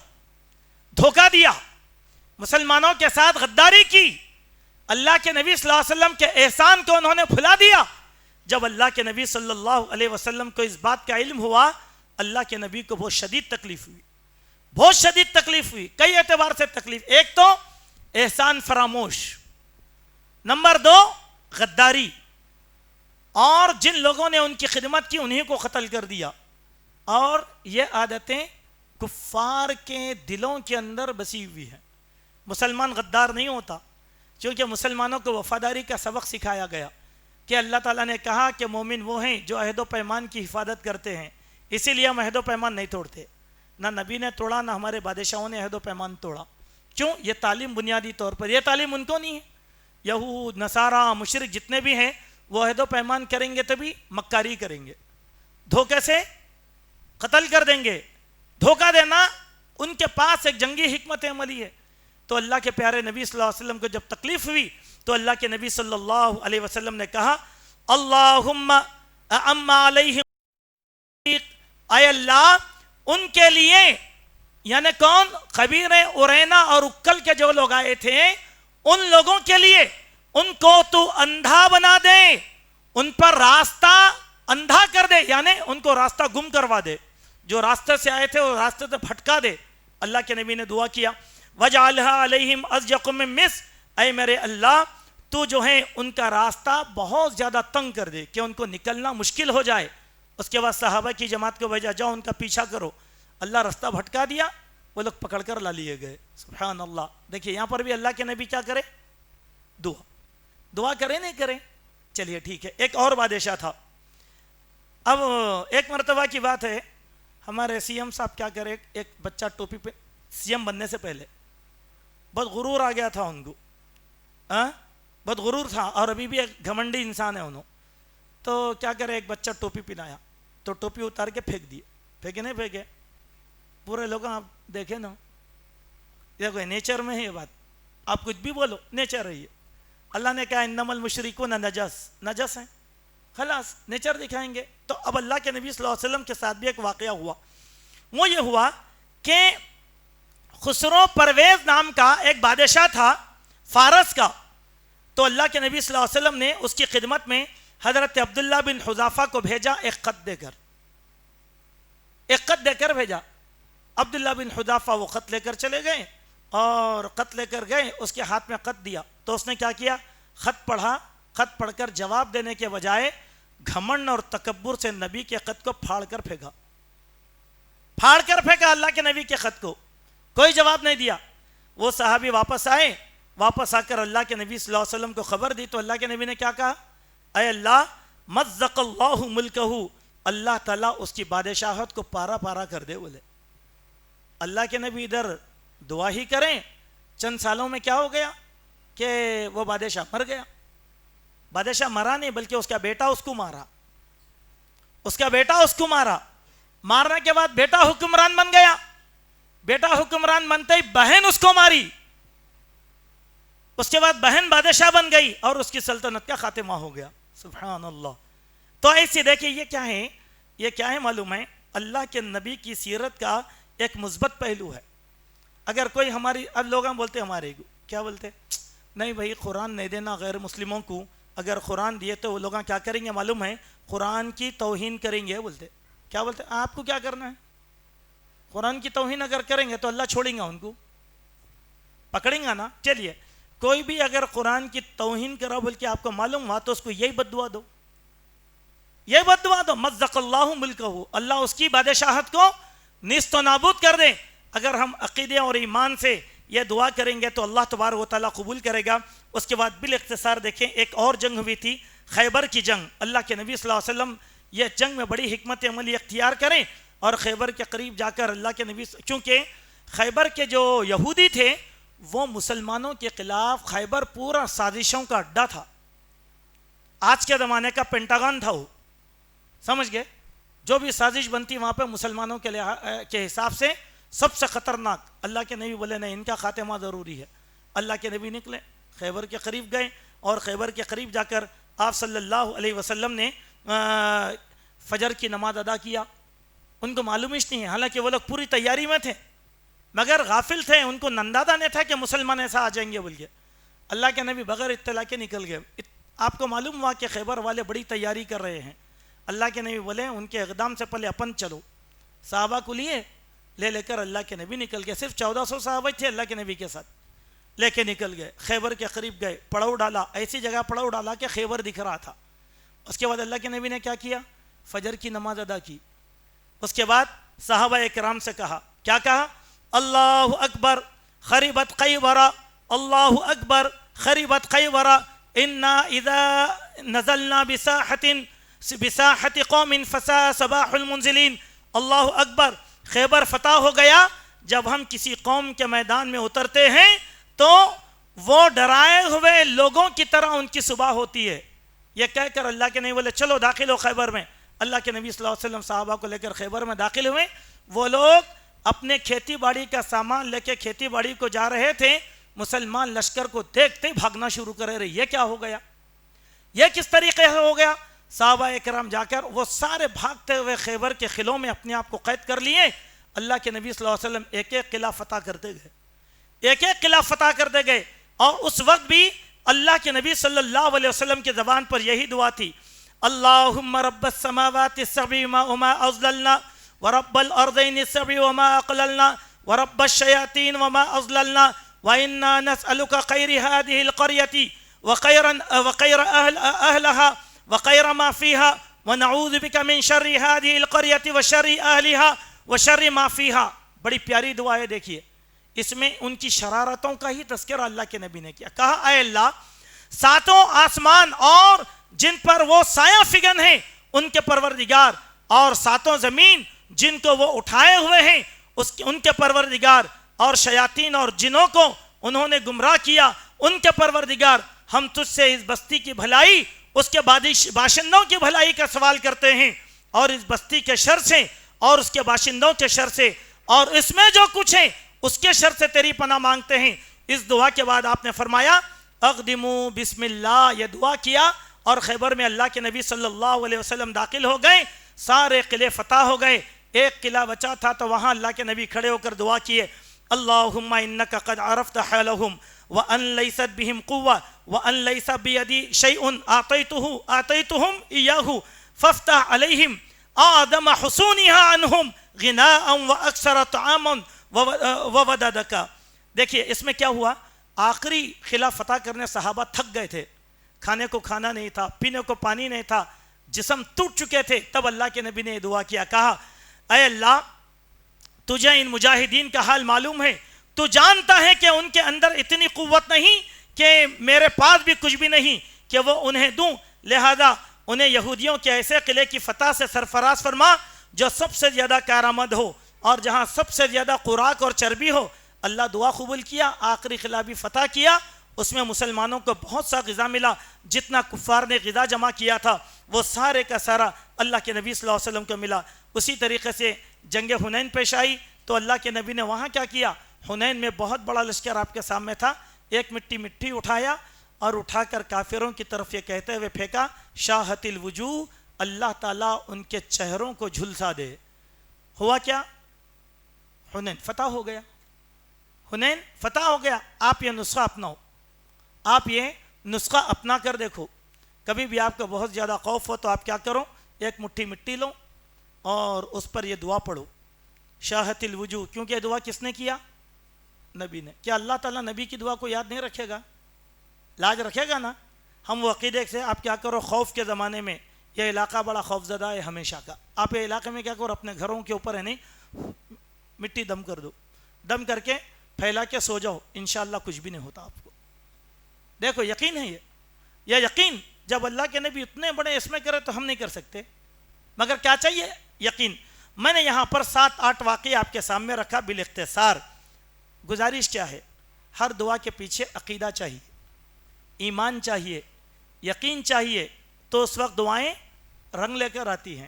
دھوکہ دیا، مسلمانوں کے ساتھ غداری کی، اللہ کے نبی صلی اللہ علیہ وسلم کے احسان کو انہوں نے بھلا دیا۔ جب اللہ کے نبی صلی اللہ علیہ وسلم کو اس بات کا علم ہوا، اللہ کے نبی کو بہت شدید تکلیف ہوئی، بہت شدید تکلیف ہوئی، کئی اعتبار سے تکلیف۔ ایک تو احسان فراموش، نمبر 2 غداری، اور جن لوگوں نے ان کی خدمت کی انہیں کو قتل کر دیا۔ اور یہ عادتیں کفار کے دلوں کے اندر بسی ہوئی ہیں۔ مسلمان غدار نہیں ہوتا، کیونکہ مسلمانوں کو وفاداری کا سبق سکھایا گیا کہ اللہ تعالیٰ نے کہا کہ مومن وہ ہیں جو عہد و پیمان کی حفاظت کرتے ہیں، اسی لیے ہم عہد و پیمان نہیں توڑتے۔ نہ نبی نے توڑا، نہ ہمارے بادشاہوں نے عہد و پیمان توڑا۔ کیوں؟ یہ تعلیم بنیادی طور پر، یہ تعلیم ان کو نہیں ہے۔ یہود، نصارہ، مشرک جتنے بھی ہیں وہ عہد و پیمان کریں گے تبھی مکاری کریں گے، دھوکے سے قتل کر دیں گے۔ دھوکہ دینا ان کے پاس ایک جنگی حکمت عملی ہے۔ تو اللہ کے پیارے نبی صلی اللہ علیہ وسلم کو جب تکلیف ہوئی تو اللہ کے نبی صلی اللہ علیہ وسلم نے کہا اللہم اعم علیہم، اے اللہ ان کے لیے، یعنی کون؟ قبیلہ اورینا اور اکل کے جو لوگ آئے تھے، ان لوگوں کے لیے ان کو تو اندھا بنا دے، ان پر راستہ اندھا کر دے، یعنی ان کو راستہ گم کروا دے، جو راستے سے آئے تھے وہ راستے سے بھٹکا دے۔ اللہ کے نبی نے دعا کیا وَجْعَلْهَا عَلَيْهِمْ أَضْيَقَ مِنْ مِصْرَ، اے میرے اللہ تو جو ہے ان کا راستہ بہت زیادہ تنگ کر دے کہ ان کو نکلنا مشکل ہو جائے۔ اس کے بعد صحابہ کی جماعت کو بھیجا، جاؤ ان کا پیچھا کرو۔ اللہ راستہ بھٹکا دیا، وہ لوگ پکڑ کر لا لیے گئے۔ سبحان اللہ۔ دیکھیے یہاں پر بھی اللہ کے نبی کیا کرے؟ دعا کرے نہیں کرے؟ چلیے ٹھیک ہے۔ ایک اور بادشاہ تھا۔ اب ایک مرتبہ کی بات ہے، ہمارے سی ایم صاحب کیا کرے، ایک بچہ ٹوپی پہ، سی ایم بننے سے پہلے بہت غرور آ گیا تھا ان کو، بہت غرور تھا، اور ابھی بھی ایک گھمنڈی انسان ہے انہوں۔ تو کیا کرے، ایک بچہ ٹوپی پہنایا تو ٹوپی اتار کے پھینک دیے، پھینکے نہیں پھینکے، پورے لوگ آپ دیکھیں نا، یہ کوئی نیچر میں ہے یہ بات، آپ کچھ بھی بولو، نیچر ہے یہ۔ اللہ نے کہا انما المشرکون نجس، نجس ہیں، خلاص نیچر دکھائیں گے۔ تو اب اللہ کے نبی صلی اللہ علیہ وسلم کے ساتھ بھی ایک واقعہ ہوا، وہ یہ ہوا کہ خسرو پرویز نام کا ایک بادشاہ تھا فارس کا۔ تو اللہ کے نبی صلی اللہ علیہ وسلم نے اس کی خدمت میں حضرت عبداللہ بن حذافہ کو بھیجا، ایک خط دے کر بھیجا۔ عبداللہ بن حذافہ وہ خط لے کر چلے گئے، اور خط لے کر گئے، اس کے ہاتھ میں خط دیا تو اس نے کیا کیا، خط پڑھا، خط پڑھ کر جواب دینے کے بجائے گھمنڈ اور تکبر سے نبی کے خط کو پھاڑ کر پھینکا اللہ کے نبی کے خط کو، کوئی جواب نہیں دیا۔ وہ صحابی واپس آئے، واپس آ کر اللہ کے نبی صلی اللہ علیہ وسلم کو خبر دی تو اللہ کے نبی نے کیا کہا؟ اے اللہ مزق اللہ ملکہ، اللہ تعالیٰ اس کی بادشاہت کو پارا پارا کر دے. بولے اللہ کے نبی ادھر دعا ہی کریں، چند سالوں میں کیا ہو گیا کہ وہ بادشاہ مر گیا. بادشاہ مرا نہیں بلکہ اس کا بیٹا اس کو مارا، اس کا بیٹا اس کو مارا. مارنے کے بعد بیٹا حکمران بن گیا. بیٹا حکمران بنتے ہی بہن اس کو ماری، اس کے بعد بہن بادشاہ بن گئی اور اس کی سلطنت کا خاتمہ ہو گیا. سبحان اللہ. تو ایسے دیکھیں یہ کیا ہے، یہ کیا ہے معلوم ہے؟ اللہ کے نبی کی سیرت کا ایک مثبت پہلو ہے. اگر کوئی ہماری، اب لوگ ہم بولتے ہمارے کیا بولتے، نہیں بھائی قرآن نہیں دینا غیر مسلموں کو، اگر قرآن دیے تو وہ لوگ کیا کریں گے معلوم ہے؟ قرآن کی توہین کریں گے. بولتے کیا بولتے؟ آپ کو کیا کرنا ہے؟ قرآن کی توہین اگر کریں گے تو اللہ چھوڑیں گا، ان کو پکڑیں گا نا. چلیے کوئی بھی اگر قرآن کی توہین کرا بول کے آپ کو معلوم ہوا تو اس کو یہی بد دعا دو، یہی بد دعا دو، مزق اللہ ملکہ، اللہ اس کی بادشاہت کو نیست و نابود کر دے. اگر ہم عقیدے اور ایمان سے یہ دعا کریں گے تو اللہ تبارک و تعالیٰ قبول کرے گا. اس کے بعد بالاختصار دیکھیں ایک اور جنگ ہوئی تھی، خیبر کی جنگ. اللہ کے نبی صلی اللہ علیہ وسلم یہ جنگ میں بڑی حکمت عملی اختیار کریں اور خیبر کے قریب جا کر اللہ کے نبی، کیونکہ خیبر کے جو یہودی تھے وہ مسلمانوں کے خلاف، خیبر پورا سازشوں کا اڈا تھا، آج کے زمانے کا پینٹاگن تھا وہ، سمجھ گئے؟ جو بھی سازش بنتی وہاں پہ مسلمانوں کے حساب سے سب سے خطرناک. اللہ کے نبی بولے نہیں، ان کا خاتمہ ضروری ہے. اللہ کے نبی نکلے، خیبر کے قریب گئے اور خیبر کے قریب جا کر آپ صلی اللہ علیہ وسلم نے فجر کی نماز ادا کیا. ان کو معلوم ہی نہیں ہے، حالانکہ وہ لوگ پوری تیاری میں تھے مگر غافل تھے، ان کو اندازہ نہیں تھا کہ مسلمان ایسا آ جائیں گے بول کے. اللہ کے نبی بغیر اطلاع کے نکل گئے. آپ کو معلوم ہوا کہ خیبر والے بڑی تیاری کر رہے ہیں. اللہ کے نبی بولے ان کے اقدام سے پہلے اپن چلو. صحابہ کو لے کر اللہ کے نبی نکل گئے. صرف 1400 صحابہ تھے اللہ کے نبی کے ساتھ، لے کے نکل گئے. خیبر کے قریب گئے، پڑاؤ ڈالا، ایسی جگہ پڑاؤ ڈالا کہ خیبر دکھ رہا تھا. اس کے بعد اللہ کے نبی نے کیا کیا؟ فجر کی نماز ادا کی. اس کے بعد صحابہ اکرام سے کہا، کیا کہا؟ اللہ اکبر خریبت خیبر، اللہ اکبر خریبت خیبر، انا اذا نزلنا بساحت قوم فساء صباح المنزلین. اللہ اکبر، خیبر فتح ہو گیا. جب ہم کسی قوم کے میدان میں اترتے ہیں تو وہ ڈرائے ہوئے لوگوں کی طرح ان کی صبح ہوتی ہے. یہ کہہ کر اللہ کے نبی بولے چلو داخل ہو خیبر میں. اللہ کے نبی صلی اللہ علیہ وسلم صحابہ کو لے کر خیبر میں داخل ہوئے. وہ لوگ اپنے کھیتی باڑی کا سامان لے کے کھیتی باڑی کو جا رہے تھے. مسلمان لشکر کو دیکھتے بھاگنا شروع کرے رہے. یہ کیا ہو گیا؟ یہ کس طریقے سے ہو گیا؟ صحابہ اکرام جا کر وہ سارے بھاگتے ہوئے خیبر کے قلعوں میں اپنے آپ کو قید کر لیے. اللہ کے نبی صلی اللہ علیہ وسلم ایک ایک قلعہ فتح کرتے گئے، ایک ایک قلعہ فتح کرتے گئے. اور اس وقت بھی اللہ کے نبی صلی اللہ علیہ وسلم کی زبان پر یہی دعا تھی، اللہم رب السماوات السبع وما اضللنا ورب الارضین السبع وما اقللنا ورب الشیاطین وما اضللنا وإنا نسألك خير هذه القرية وخير أهلها وخير ما فيها ونعوذ بك من شر هذه القرية وشر أهلها وشر ما فيها. بڑی پیاری دعا ہے. دیکھیے اس میں ان کی شرارتوں کا ہی تذکرہ اللہ کے نبی نے کیا. کہا اے اللہ ساتوں آسمان اور جن پر وہ سایہ فگن ہیں ان کے پروردگار، اور ساتوں زمین جن کو وہ اٹھائے ہوئے ہیں ان کے پروردگار، اور شیاطین اور جنوں کو انہوں نے گمراہ کیا ان کے پروردگار، ہم تجھ سے اس بستی کی بھلائی، اس کے باشندوں کی بھلائی کا سوال کرتے ہیں، اور اس بستی کے شر سے اور اس کے باشندوں کے شر سے اور اس میں جو کچھ ہے اس کے شر سے تیری پناہ مانگتے ہیں. اس دعا کے بعد آپ نے فرمایا اقدموا بسم اللہ. یہ دعا کیا اور خیبر میں اللہ کے نبی صلی اللہ علیہ وسلم داخل ہو گئے. سارے قلعے فتح ہو گئے. ایک قلعہ بچا تھا تو وہاں اللہ کے نبی کھڑے ہو کر دعا کیے، اللہم انک قد عرفت حالہم وان لیست بہم قوہ وان لیس بیدی شیء آتیتہم ایاہ فافتح علیہم آدم حصونها عنہم غناء واکثر طعاما ووددکا. دیکھیے اس میں کیا ہوا، آخری قلعہ فتح کرنے صحابہ تھک گئے تھے، کھانے کو کھانا نہیں تھا، پینے کو پانی نہیں تھا، جسم ٹوٹ چکے تھے. تب اللہ کے نبی نے دعا کیا، کہا اے اللہ تجھے ان مجاہدین کا حال معلوم ہے، تو جانتا ہے کہ ان کے اندر اتنی قوت نہیں کہ میرے پاس بھی کچھ بھی نہیں کہ وہ انہیں دوں، لہذا انہیں یہودیوں کے ایسے قلعے کی فتح سے سرفراز فرما جو سب سے زیادہ کارآمد ہو اور جہاں سب سے زیادہ خوراک اور چربی ہو۔ اللہ دعا قبول کیا، آخری قلعہ بھی فتح کیا، اس میں مسلمانوں کو بہت سا غذا ملا، جتنا کفار نے غذا جمع کیا تھا وہ سارے کا سارا اللہ کے نبی صلی اللہ علیہ وسلم کو ملا۔ اسی طریقے سے جنگ حنین پیش آئی تو اللہ کے نبی نے وہاں کیا کیا؟ حنین میں بہت بڑا لشکر آپ کے سامنے تھا، ایک مٹی اٹھایا اور اٹھا کر کافروں کی طرف یہ کہتے ہوئے پھینکا، شاہت الوجوہ، اللہ تعالیٰ ان کے چہروں کو جھلسا دے۔ ہوا کیا؟ حنین فتح ہو گیا، حنین فتح ہو گیا۔ آپ یہ نسخہ اپناؤ، آپ یہ نسخہ اپنا کر دیکھو۔ کبھی بھی آپ کو بہت زیادہ خوف ہو تو آپ کیا کرو؟ ایک مٹی لو اور اس پر یہ دعا پڑھو، شاہت الوجوہ، کیونکہ یہ دعا کس نے کیا؟ نبی نے۔ کیا اللہ تعالیٰ نبی کی دعا کو یاد نہیں رکھے گا؟ لاج رکھے گا نا۔ ہم وہ عقیدے سے آپ کیا کرو، خوف کے زمانے میں یہ علاقہ بڑا خوف زدہ ہے ہمیشہ کا، آپ یہ علاقے میں کیا کرو، اپنے گھروں کے اوپر ہے نہیں مٹی دم کر دو، دم کر کے پھیلا کے سو جاؤ، انشاءاللہ کچھ بھی نہیں ہوتا آپ کو۔ دیکھو یقین ہے یہ یقین جب اللہ کے نبی اتنے بڑے اس میں کرے تو ہم نہیں کر سکتے، مگر کیا چاہیے؟ یقین۔ میں نے یہاں پر 7-8 واقعے آپ کے سامنے رکھا بالاختصار۔ گزارش کیا ہے؟ ہر دعا کے پیچھے عقیدہ چاہیے، ایمان چاہیے، یقین چاہیے، تو اس وقت دعائیں رنگ لے کر آتی ہیں۔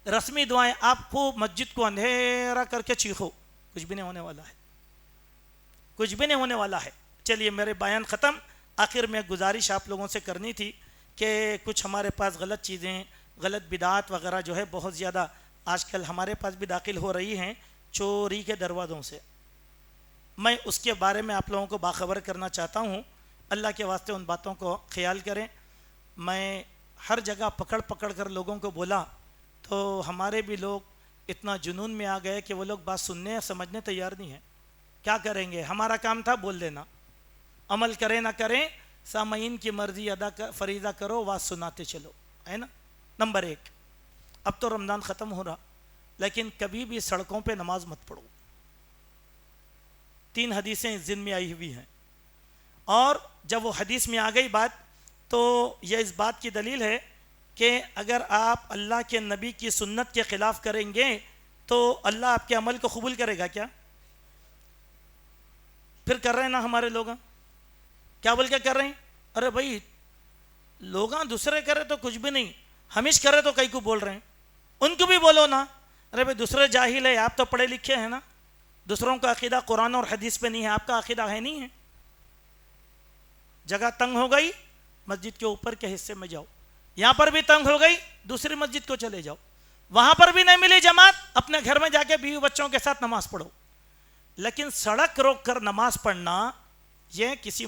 رسمی دعائیں آپ کو مسجد کو اندھیرا کر کے چیخو، کچھ بھی نہیں ہونے والا ہے، کچھ بھی نہیں ہونے والا ہے۔ چلیے میرے بیان ختم۔ آخر میں گزارش آپ لوگوں سے کرنی تھی کہ کچھ ہمارے پاس غلط چیزیں، غلط بدعات وغیرہ جو ہے بہت زیادہ آج کل ہمارے پاس بھی داخل ہو رہی ہیں چوری کے دروازوں سے۔ میں اس کے بارے میں آپ لوگوں کو باخبر کرنا چاہتا ہوں، اللہ کے واسطے ان باتوں کو خیال کریں۔ میں ہر جگہ پکڑ کر لوگوں کو بولا تو ہمارے بھی لوگ اتنا جنون میں آ گئے کہ وہ لوگ بات سننے سمجھنے تیار نہیں ہیں۔ کیا کریں گے؟ ہمارا کام تھا بول دینا، عمل کریں نہ کریں، سامعین کی مرضی فریضہ کرو، بات سناتے چلو، ہے نا۔ نمبر 1، اب تو رمضان ختم ہو رہا، لیکن کبھی بھی سڑکوں پہ نماز مت پڑھو۔ 3 حدیثیں اس دن میں آئی ہوئی ہیں، اور جب وہ حدیث میں آ گئی بات تو یہ اس بات کی دلیل ہے کہ اگر آپ اللہ کے نبی کی سنت کے خلاف کریں گے تو اللہ آپ کے عمل کو قبول کرے گا کیا؟ پھر کر رہے ہیں نا ہمارے لوگ، کیا بول کے کر رہے ہیں؟ ارے بھائی لوگاں دوسرے کرے تو کچھ بھی نہیں، ہمیش کرے تو کئی کو بول رہے ہیں، ان کو بھی بولو نا۔ ارے بھائی دوسرے جاہل ہے، آپ تو پڑھے لکھے ہیں نا، دوسروں کا عقیدہ قرآن اور حدیث پہ نہیں ہے، آپ کا عقیدہ ہے نہیں ہے۔ جگہ تنگ ہو گئی مسجد کے اوپر کے حصے میں جاؤ، یہاں پر بھی تنگ ہو گئی دوسری مسجد کو چلے جاؤ، وہاں پر بھی نہیں ملی جماعت اپنے گھر میں جا کے بیوی بچوں کے ساتھ نماز پڑھو۔ لیکن سڑک روک کر نماز پڑھنا یہ کسی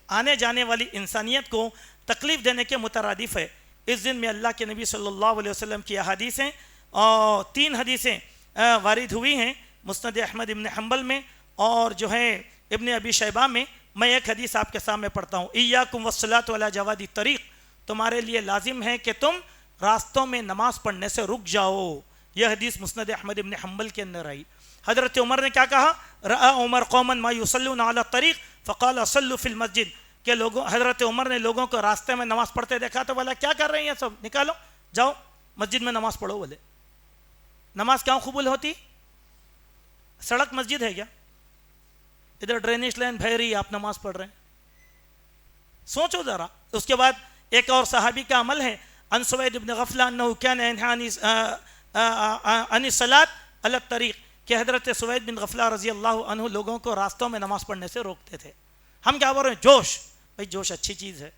آنے جانے والی انسانیت کو تکلیف دینے کے مترادف ہے۔ اس دن میں اللہ کے نبی صلی اللہ علیہ وسلم کی احادیثیں اور 3 حدیثیں وارد ہوئی ہیں مسند احمد ابن حنبل میں اور جو ہے ابن ابی شیبہ میں۔ میں ایک حدیث آپ کے سامنے پڑھتا ہوں، ایاکم والصلاۃ علی جواد الطریق، تمہارے لیے لازم ہے کہ تم راستوں میں نماز پڑھنے سے رک جاؤ۔ یہ حدیث مسند احمد ابن حنبل کے اندر آئی۔ حضرت عمر نے کیا کہا؟ رأى عمر قوما ما يصلون على الطريق فقال صلوا في المسجد، کہ لوگوں حضرت عمر نے لوگوں کو راستے میں نماز پڑھتے دیکھا تو بولا کیا کر رہے ہیں یہ سب، نکالو جاؤ مسجد میں نماز پڑھو۔ بولے نماز کیوں قبول ہوتی؟ سڑک مسجد ہے کیا؟ ادھر ڈرینیج لائن بہ رہی، آپ نماز پڑھ رہے ہیں، سوچو ذرا۔ اس کے بعد ایک اور صحابی کا عمل ہے، عن سوید بن غفلہ انہ کان ینہی عن الصلاۃ علی الطریق، کہ حضرت سوید بن غفلہ رضی اللہ عنہ لوگوں کو راستوں میں نماز پڑھنے سے روکتے تھے۔ ہم کیا بول رہے ہیں؟ جوش، بھائی جوش اچھی چیز ہے،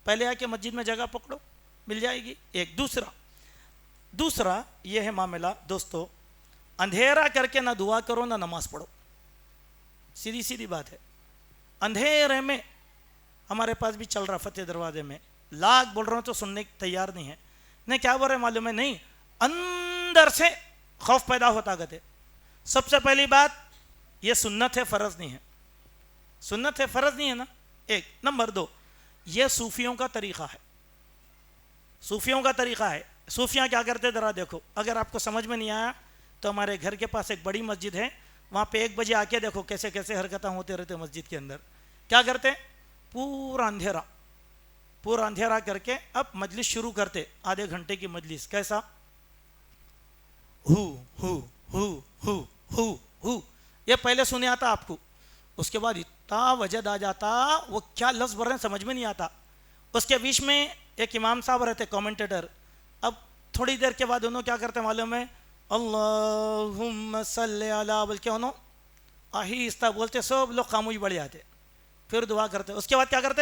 پہلے آ کے مسجد میں جگہ پکڑو، مل جائے گی ایک۔ دوسرا یہ ہے معاملہ دوستو، اندھیرا کر کے نہ دعا کرو نہ نماز پڑھو، سیدھی بات ہے۔ اندھیرے میں ہمارے پاس بھی چل رہا فتح دروازے میں، لاکھ بول رہا ہوں تو سننے تیار نہیں ہے۔ نہیں کیا بول رہے معلوم ہے؟ نہیں، اندر سے خوف پیدا ہوتا گتے۔ سب سے پہلی بات یہ سنت ہے، فرض نہیں ہے، سنت ہے فرض نہیں ہے نا، ایک۔ نمبر 2، یہ صوفیوں کا طریقہ ہے، صوفیوں کا طریقہ ہے۔ صوفیاں کیا کرتے ذرا دیکھو، اگر آپ کو سمجھ میں نہیں آیا تو ہمارے گھر کے پاس ایک بڑی مسجد ہے، وہاں پہ 1 بجے آ کے دیکھو کیسے کیسے حرکتیں ہوتے رہتے مسجد کے اندر. کیا کرتے؟ پورا اندھیرا کر کے اب مجلس شروع کرتے, آدھے گھنٹے کی مجلس. کیسا؟ ہو یہ پہلے سنے آتا آپ کو, اس کے بعد اتنا وجد آ جاتا وہ کیا لفظ بول رہے ہیں سمجھ میں نہیں آتا. اس کے بیچ میں ایک امام صاحب رہتے کومنٹیٹر, اب تھوڑی دیر کے بعد انہوں کیا کرتے معلوم ہے, اللہم صلی علی, بول کے انہوں آہستہ بولتے, سب لوگ خاموش بڑھ جاتے, پھر دعا کرتے. اس کے بعد کیا کرتے؟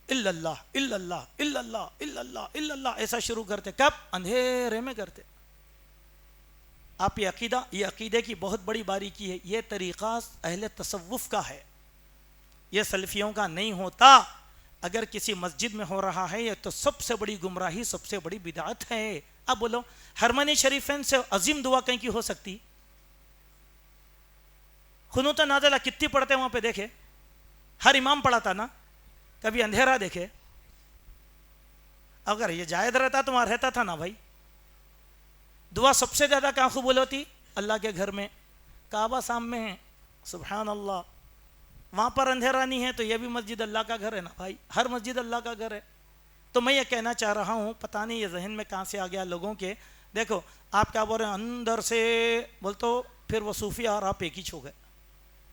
الا اللہ الا اللہ الا اللہ الا اللہ الا اللہ, ایسا شروع کرتے. کب؟ اندھیرے میں کرتے. آپ یہ عقیدے کی بہت بڑی باریکی ہے. یہ طریقہ اہل تصوف کا ہے, یہ سلفیوں کا نہیں ہوتا. اگر کسی مسجد میں ہو رہا ہے یہ تو سب سے بڑی گمراہی, سب سے بڑی بدعت ہے. اب بولو حرمین شریفین سے عظیم دعا کہیں کی ہو سکتی؟ قنوت نازلہ کتنی پڑھتے وہاں پہ دیکھے, ہر امام پڑھاتا نا, کبھی اندھیرا دیکھے؟ اگر یہ جائز رہتا تو وہاں رہتا تھا نا بھائی. دعا سب سے زیادہ کہاں قبول ہوتی؟ اللہ کے گھر میں, کعبہ سامنے ہے, سبحان اللہ. وہاں پر اندھیرا نہیں ہے تو یہ بھی مسجد اللہ کا گھر ہے نا بھائی, ہر مسجد اللہ کا گھر ہے. تو میں یہ کہنا چاہ رہا ہوں, پتہ نہیں یہ ذہن میں کہاں سے آ گیا لوگوں کے. دیکھو آپ کیا بول رہے ہیں اندر سے بول تو پھر وہ صوفی اور آپ ایک ہی ہو گئے,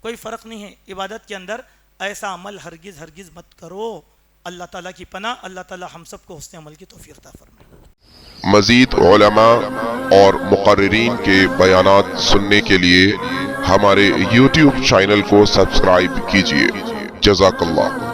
کوئی فرق نہیں ہے. عبادت کے اندر ایسا عمل ہرگز مت کرو. اللہ تعالیٰ کی پناہ, اللہ تعالیٰ ہم سب کو حسن عمل کی توفیق عطا فرمائے. مزید علماء اور مقررین کے بیانات سننے کے لیے ہمارے YouTube چینل کو سبسکرائب کیجیے. جزاک اللہ.